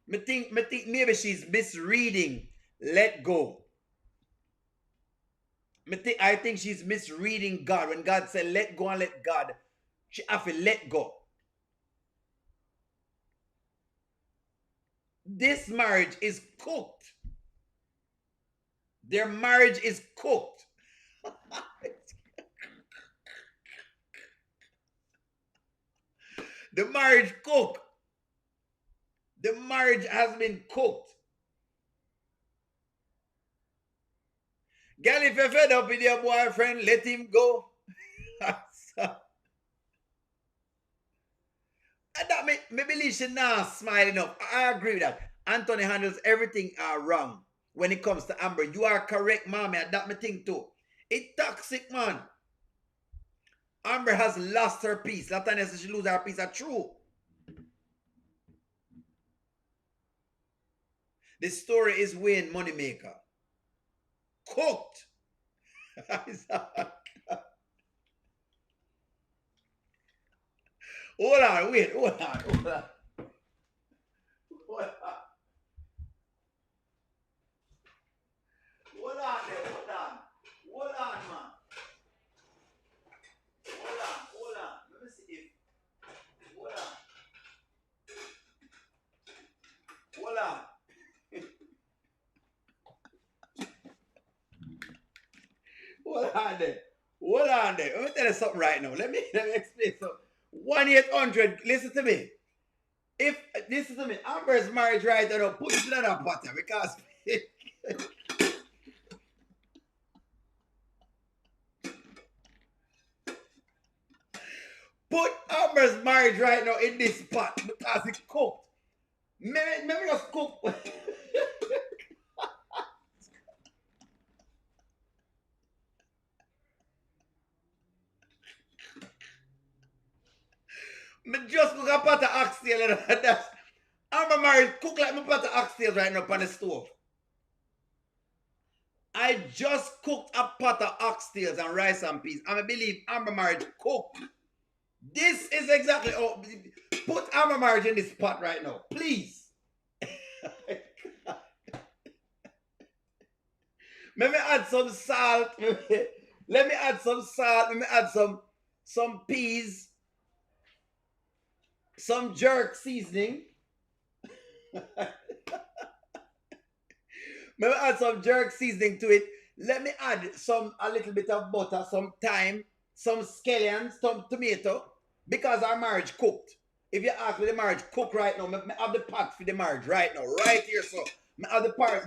Me think maybe she's misreading let go. I think she's misreading God. When God said let go and let God, she have to let go. This marriage is cooked. Their marriage is cooked. The marriage cooked. The marriage has been cooked. Girl, if you're fed up with your boyfriend, let him go. That me believe she not smiling up. I agree with that. Anthony handles everything wrong when it comes to Amber. You are correct, mommy. That me think too. It's toxic, man. Amber has lost her peace. Latanya says she lose her peace. That's true. The story is Wayne Moneymaker. Cooked. Hold on, wait, hold on. Hold on, man. Hold on. Let me see if. Hold on. Hold on. Hold on there. Let me tell you something right now. Let me explain something. 1-800, listen to me. If listen to me, Amber's marriage right now, put it in a butter because Put Amber's marriage right now in this pot because it cooked. Maybe just cook. Me just cook a pot of oxtail and that's Amber marriage cook like my pot of oxtail right now on the stove. I just cooked a pot of oxtails and rice and peas. And I believe Amber marriage cooked. This is exactly put Amber marriage in this pot right now, please. Let me add some salt. Let me add some salt. Let me add some peas, some jerk seasoning. Let me add some jerk seasoning to it. Let me add a little bit of butter, some thyme, some scallions, some tomato, because our marriage cooked. If you ask me the marriage cook right now, I have the pot for the marriage right now, right here. So I have the parts.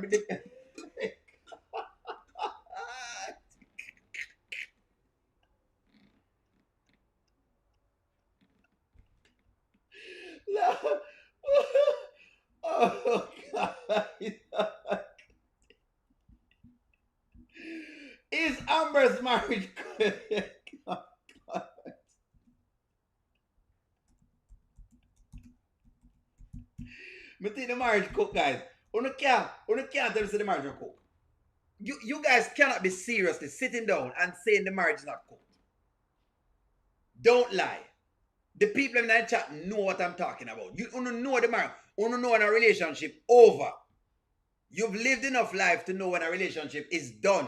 Oh God. Is Amber's marriage good? Me think the marriage cook, guys. You can't tell me say the marriage not cook. You guys cannot be seriously sitting down and saying the marriage is not cooked. Don't lie. The people in that chat know what I'm talking about. You don't know the marriage. You don't know when a relationship over. You've lived enough life to know when a relationship is done.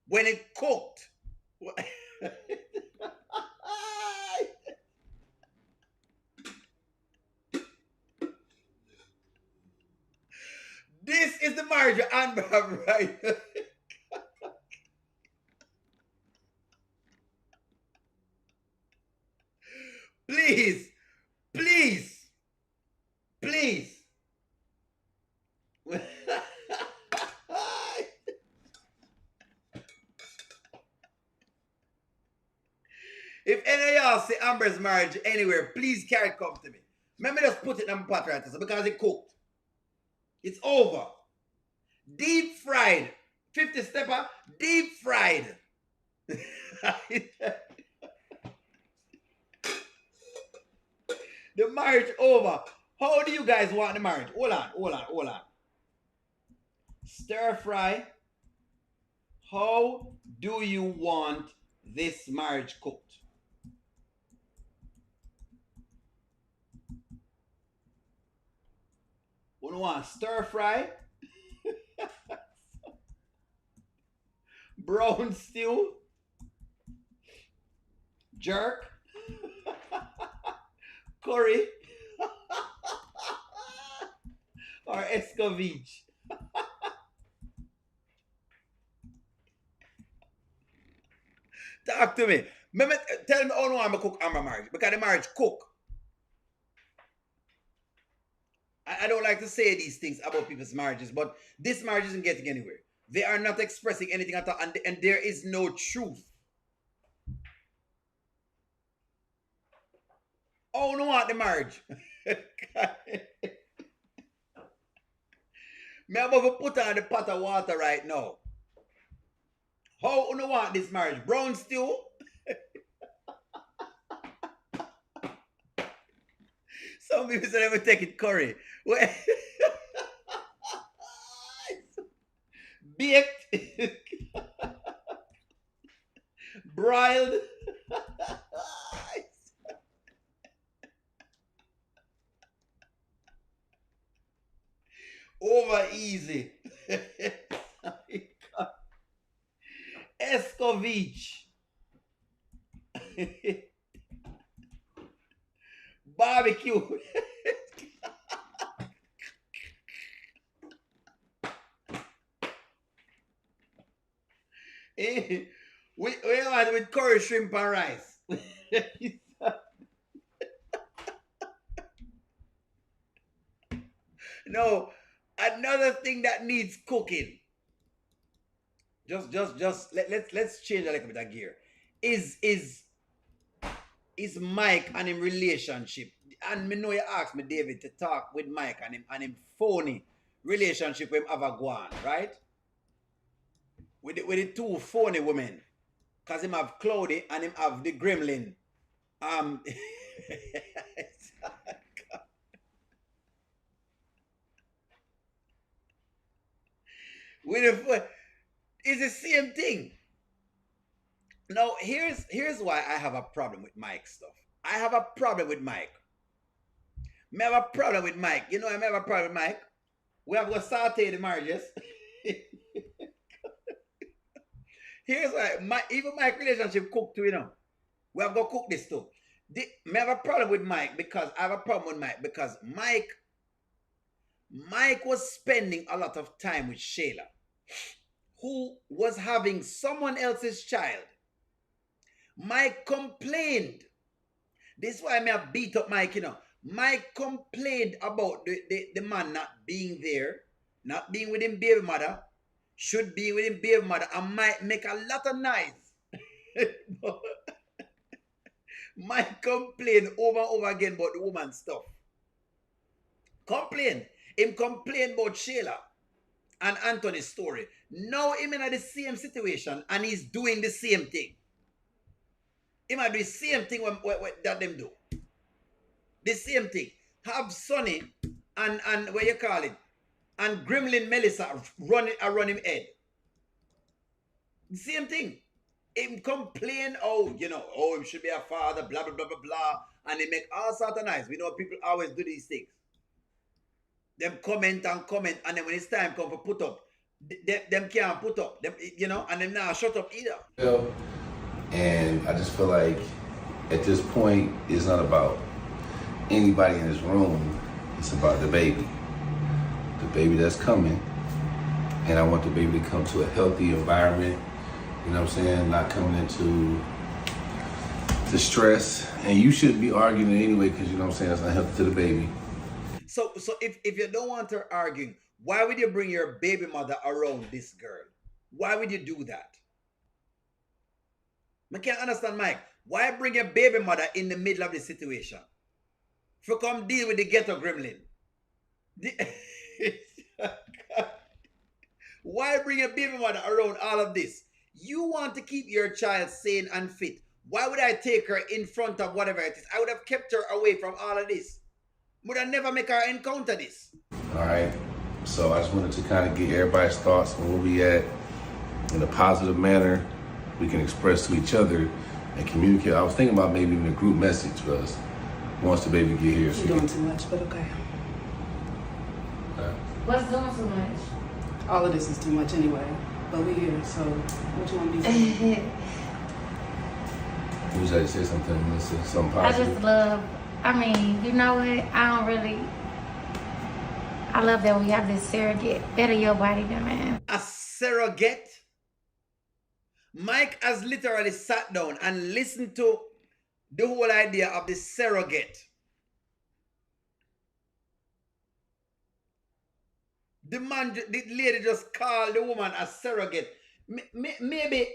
When it cooked. This is the marriage of Amber, right? Please, please, please. If any of y'all see Amber's marriage anywhere, please carry it come to me. Let me just put it in my pot right now because it cooked. It's over. Deep fried. 50 stepper, deep fried. The marriage over. How do you guys want the marriage? Hold on. Stir fry. How do you want this marriage cooked? We want stir fry, brown stew, jerk, curry, or escovitch. Talk to me. Tell me how no I'm going to cook Amber marriage. Because the marriage cook. I don't like to say these things about people's marriages, but this marriage isn't getting anywhere. They are not expressing anything at all, and there is no truth. Oh, no want the marriage. Me about to put on the pot of water right now. How you want this marriage? Brown stew? Some people say they will take it curry. Baked. Broiled. Over easy. Escovitch. Barbecue. We want with curry, shrimp, and rice. No, another thing that needs cooking. Let's change a little bit of gear. Is is Mike and him relationship? And me know you asked me, David, to talk with Mike and him phony relationship with him have a go on, right? With the two phony women. Cause him have Cloudy and him have the gremlin. with the it's the same thing. Now here's why I have a problem with Mike stuff. I have a problem with Mike. I have a problem with Mike. You know I have a problem with Mike. We have to saute the marriages. Here's why even Mike relationship cooked too, you know. We have to cook this too. I have a problem with Mike because I have a problem with Mike because Mike was spending a lot of time with Shayla, who was having someone else's child. Mike complained. This is why I have beat up Mike, you know. Mike complained about the man not being there, not being with him baby mother, should be with him baby mother, and Mike make a lot of noise. Mike complained over and over again about the woman stuff. Complain. Him complain about Shayla and Anthony's story. Now him in the same situation and he's doing the same thing. He might do the same thing that them do. The same thing. Have Sonny and what you call it, and Gremlin Melissa run him head. The same thing. Him complain, him should be a father, blah, blah, blah, blah, blah. And they make all sorts of noise. We know people always do these things. Them comment, and then when it's time come for put up, them can't put up. Them, and them now shut up either. And I just feel like at this point, it's not about anybody in this room. It's about the baby that's coming. And I want the baby to come to a healthy environment. You know what I'm saying? Not coming into the stress. And you shouldn't be arguing anyway because, you know what I'm saying, it's not healthy to the baby. So if you don't want her arguing, why would you bring your baby mother around this girl? Why would you do that? I can't understand, Mike. Why bring your baby mother in the middle of the situation? For come deal with the ghetto gremlin. Why bring your baby mother around all of this? You want to keep your child sane and fit. Why would I take her in front of whatever it is? I would have kept her away from all of this. Would I never make her encounter this? All right. So I just wanted to kind of get everybody's thoughts on where we at in a positive manner. We can express to each other and communicate. I was thinking about maybe even a group message for us once the baby get here. You're doing too much, but okay. What's doing too much? All of this is too much anyway. But we here, so what you want to do? You wish I could say something, something I positive. just love, you know what? I love that we have this surrogate. Better your body than mine. A surrogate? Mike has literally sat down and listened to the whole idea of the surrogate. The lady just called the woman a surrogate. Maybe.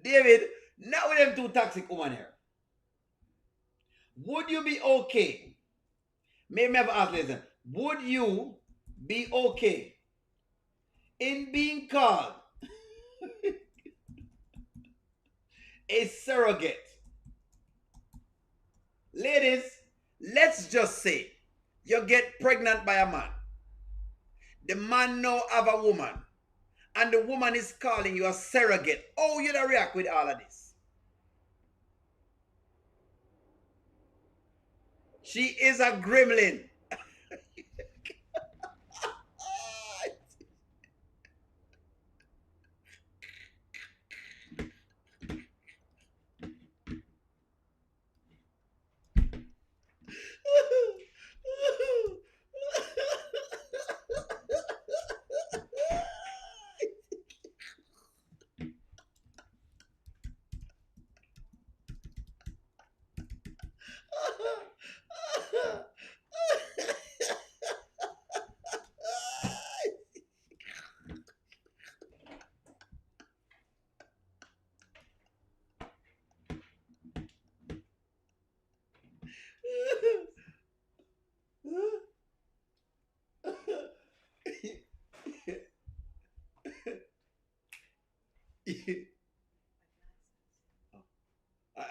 David, not with them two toxic women here. Would you be okay? Maybe I've asked, listen, would you be okay in being called a surrogate? Ladies, let's just say you get pregnant by a man. The man now have a woman. And the woman is calling you a surrogate. How you gonna react with all of this? She is a gremlin.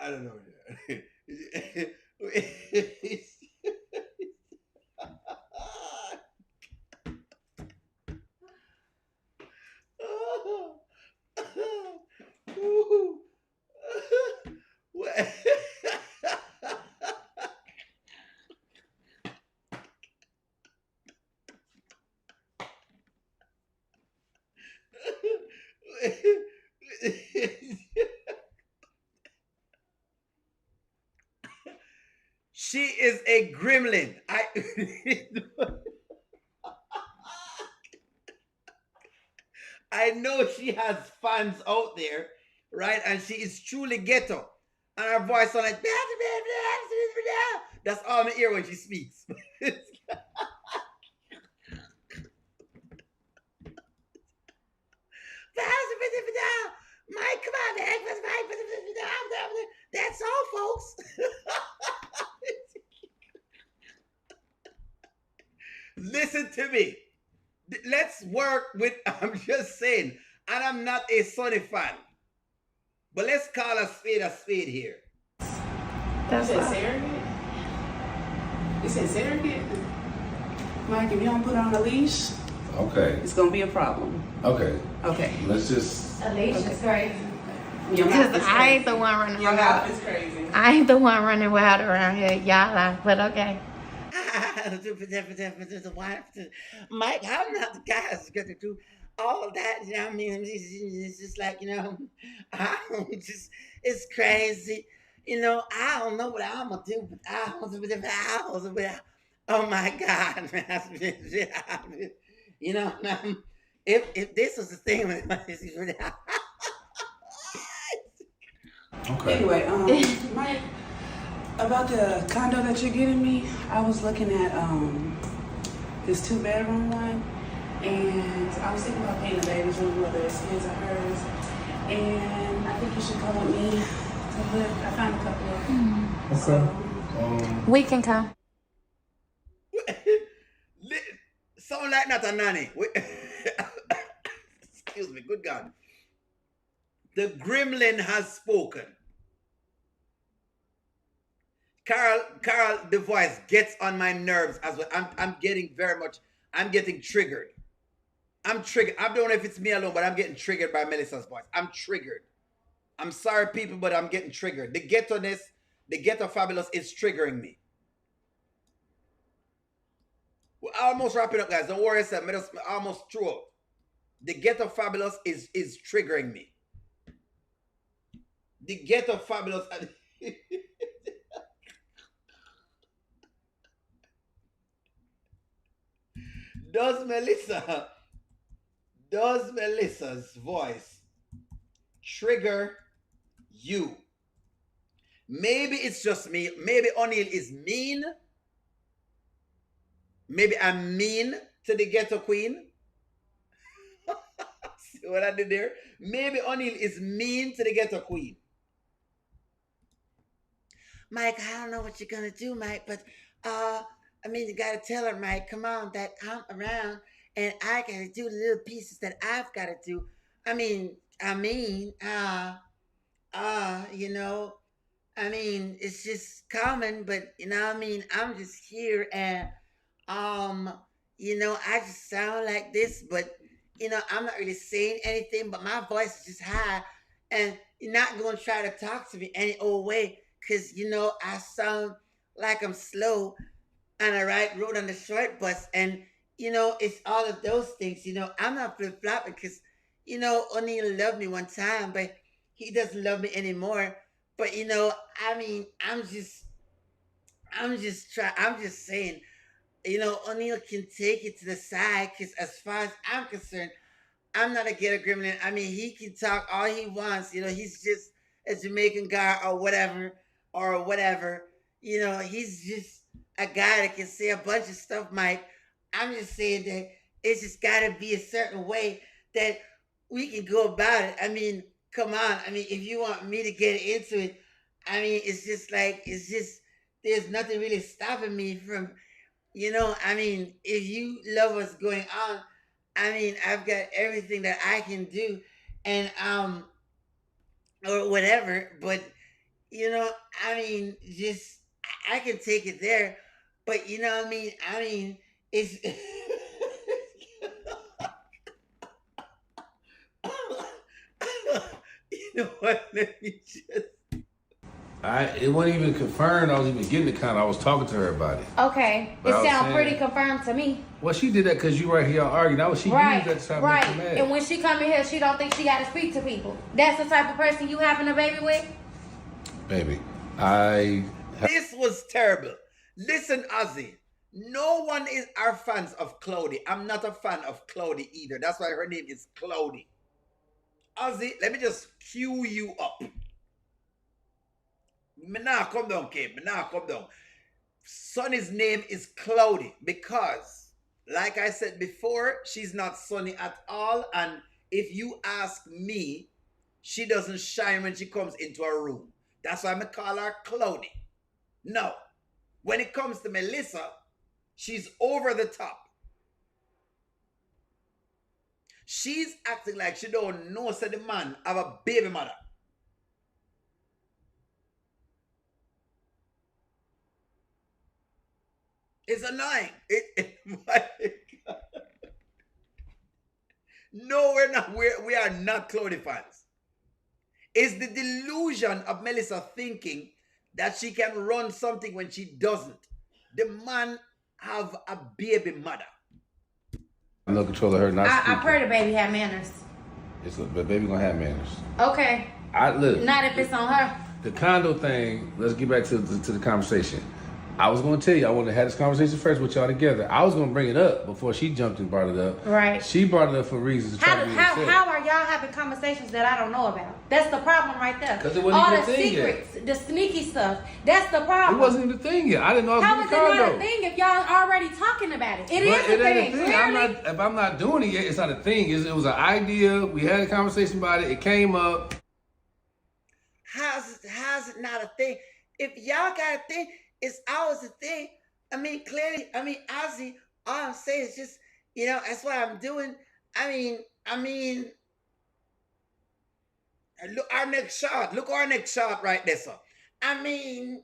I don't know. She is a gremlin. I know she has fans out there, right? And she is truly ghetto. And her voice sounds like that's all I hear when she speaks. Mike, come on, man. That's all, folks. Listen to me. Let's work with, I'm just saying, and I'm not a Sonny fan, but let's call a spade here. That's You said all. surrogate? You said surrogate? Mike, if you don't put on a leash, Okay. it's gonna be a problem. Okay. Okay. Let's just. Alicia's crazy. Your mouth Because is I ain't crazy. the one running Your mouth wild. is crazy. I ain't the one running wild around here. Y'all are, but okay. Mike, I'm not the guy that's going to do all that. You know what I mean? It's just like, it's crazy. I don't know what I'm going to do, but oh my God. If this was the thing, Okay. Anyway, Mike, about the condo that you're getting me, I was looking at this 2-bedroom one, and I was thinking about paying the baby's room, whether it's his or hers, and I think you should come with me to live. I found a couple of them. Okay. We can come. Sound like not a nanny. Excuse me, good God. The gremlin has spoken. Carl, the voice gets on my nerves as well. I'm getting triggered. I'm triggered. I don't know if it's me alone, but I'm getting triggered by Melissa's voice. I'm triggered. I'm sorry, people, but I'm getting triggered. The ghetto-ness, the ghetto fabulous is triggering me. We're almost wrapping up, guys. Don't worry, sir. I'm almost through. The ghetto fabulous is triggering me. The ghetto fabulous. Does Melissa's voice trigger you? Maybe it's just me. Maybe O'Neill is mean. Maybe I'm mean to the ghetto queen. See what I did there? Maybe O'Neill is mean to the ghetto queen. Mike, I don't know what you're gonna do, Mike, but you gotta tell her, Mike, come on, that I'm around and I gotta do the little pieces that I've gotta do. It's just common, but I'm just here and I just sound like this, but I'm not really saying anything, but my voice is just high, and you're not gonna try to talk to me any old way, cause I sound like I'm slow on the right road on the short bus, and it's all of those things. I'm not flip flopping, cause O'Neill loved me one time, but he doesn't love me anymore. But I'm just saying, O'Neill can take it to the side, because as far as I'm concerned, I'm not a ghetto gremlin. He can talk all he wants. He's just a Jamaican guy or whatever, or whatever. He's just a guy that can say a bunch of stuff, Mike. I'm just saying that it's just got to be a certain way that we can go about it. Come on. If you want me to get into it, it's just, there's nothing really stopping me from, if you love what's going on, I've got everything that I can do, and or whatever. But I mean, just I can take it there, but you know what I mean. I mean, it's you know what? Let me just. It wasn't even confirmed I was even getting the condo. I was talking to her about it. Okay. But It sounds pretty confirmed to me. Well, she did that because you right here arguing. That was she Right, used that to try to right. make you mad. And when she come in here, she don't think she got to speak to people. That's the type of person you having a baby with? Baby, This was terrible. Listen, Ozzy. No one are fans of Cloudy. I'm not a fan of Cloudy either. That's why her name is Cloudy. Ozzy, let me just cue you up. Me nah come down, Kate. Me nah come down. Sonny's name is Cloudy because, like I said before, she's not sunny at all. And if you ask me, she doesn't shine when she comes into a room. That's why I call her Cloudy. No. When it comes to Melissa, she's over the top. She's acting like she don't know so the man have a baby mother. It's annoying. No, we're not. We are not Cloudy fans. It's the delusion of Melissa thinking that she can run something when she doesn't. The man have a baby mother. no control of her not speaking. I've heard a baby have manners. But baby gonna have manners. Okay. Look. Not if it's on her. The condo thing. Let's get back to the conversation. I was gonna tell you I wanted to have this conversation first with y'all together. I was gonna bring it up before she jumped and brought it up. Right. She brought it up for reasons to try to be upset. How are y'all having conversations that I don't know about? That's the problem right there. Because it wasn't all even the a thing secrets, yet. the sneaky stuff. That's the problem. It wasn't even a thing yet. I didn't know I was How getting is a it condo. not a thing if y'all already talking about it? It is But a it ain't thing. a thing. Clearly. If I'm not doing it yet, it's not a thing. It was an idea. We had a conversation about it. It came up. How's it not a thing? If y'all got a thing, it's always a thing. I mean, clearly, Ozzy, all I'm saying is just, that's what I'm doing. I mean, look our next shot. Look our next shot right there, sir. I mean,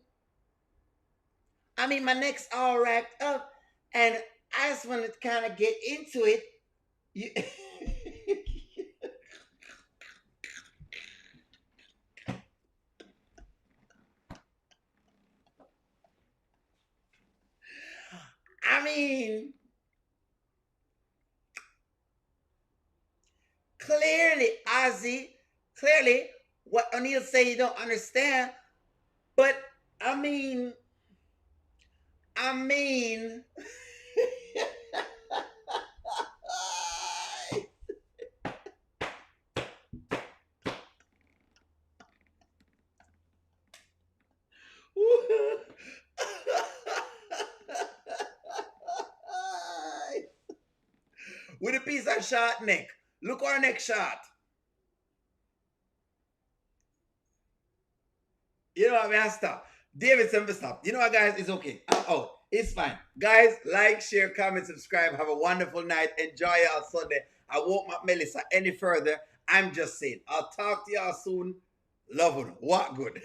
my neck's all wrapped up, and I just want to kind of get into it. I mean, clearly, Ozzy, what O'Neal say you don't understand, but I mean, with a piece of short neck. Look our neck shot. You know what I mean? I stop. David said stop. You know what, guys? It's okay. I'm out. It's fine. Guys, like, share, comment, subscribe. Have a wonderful night. Enjoy y'all Sunday. I won't make Melissa any further. I'm just saying. I'll talk to y'all soon. Love you. What good?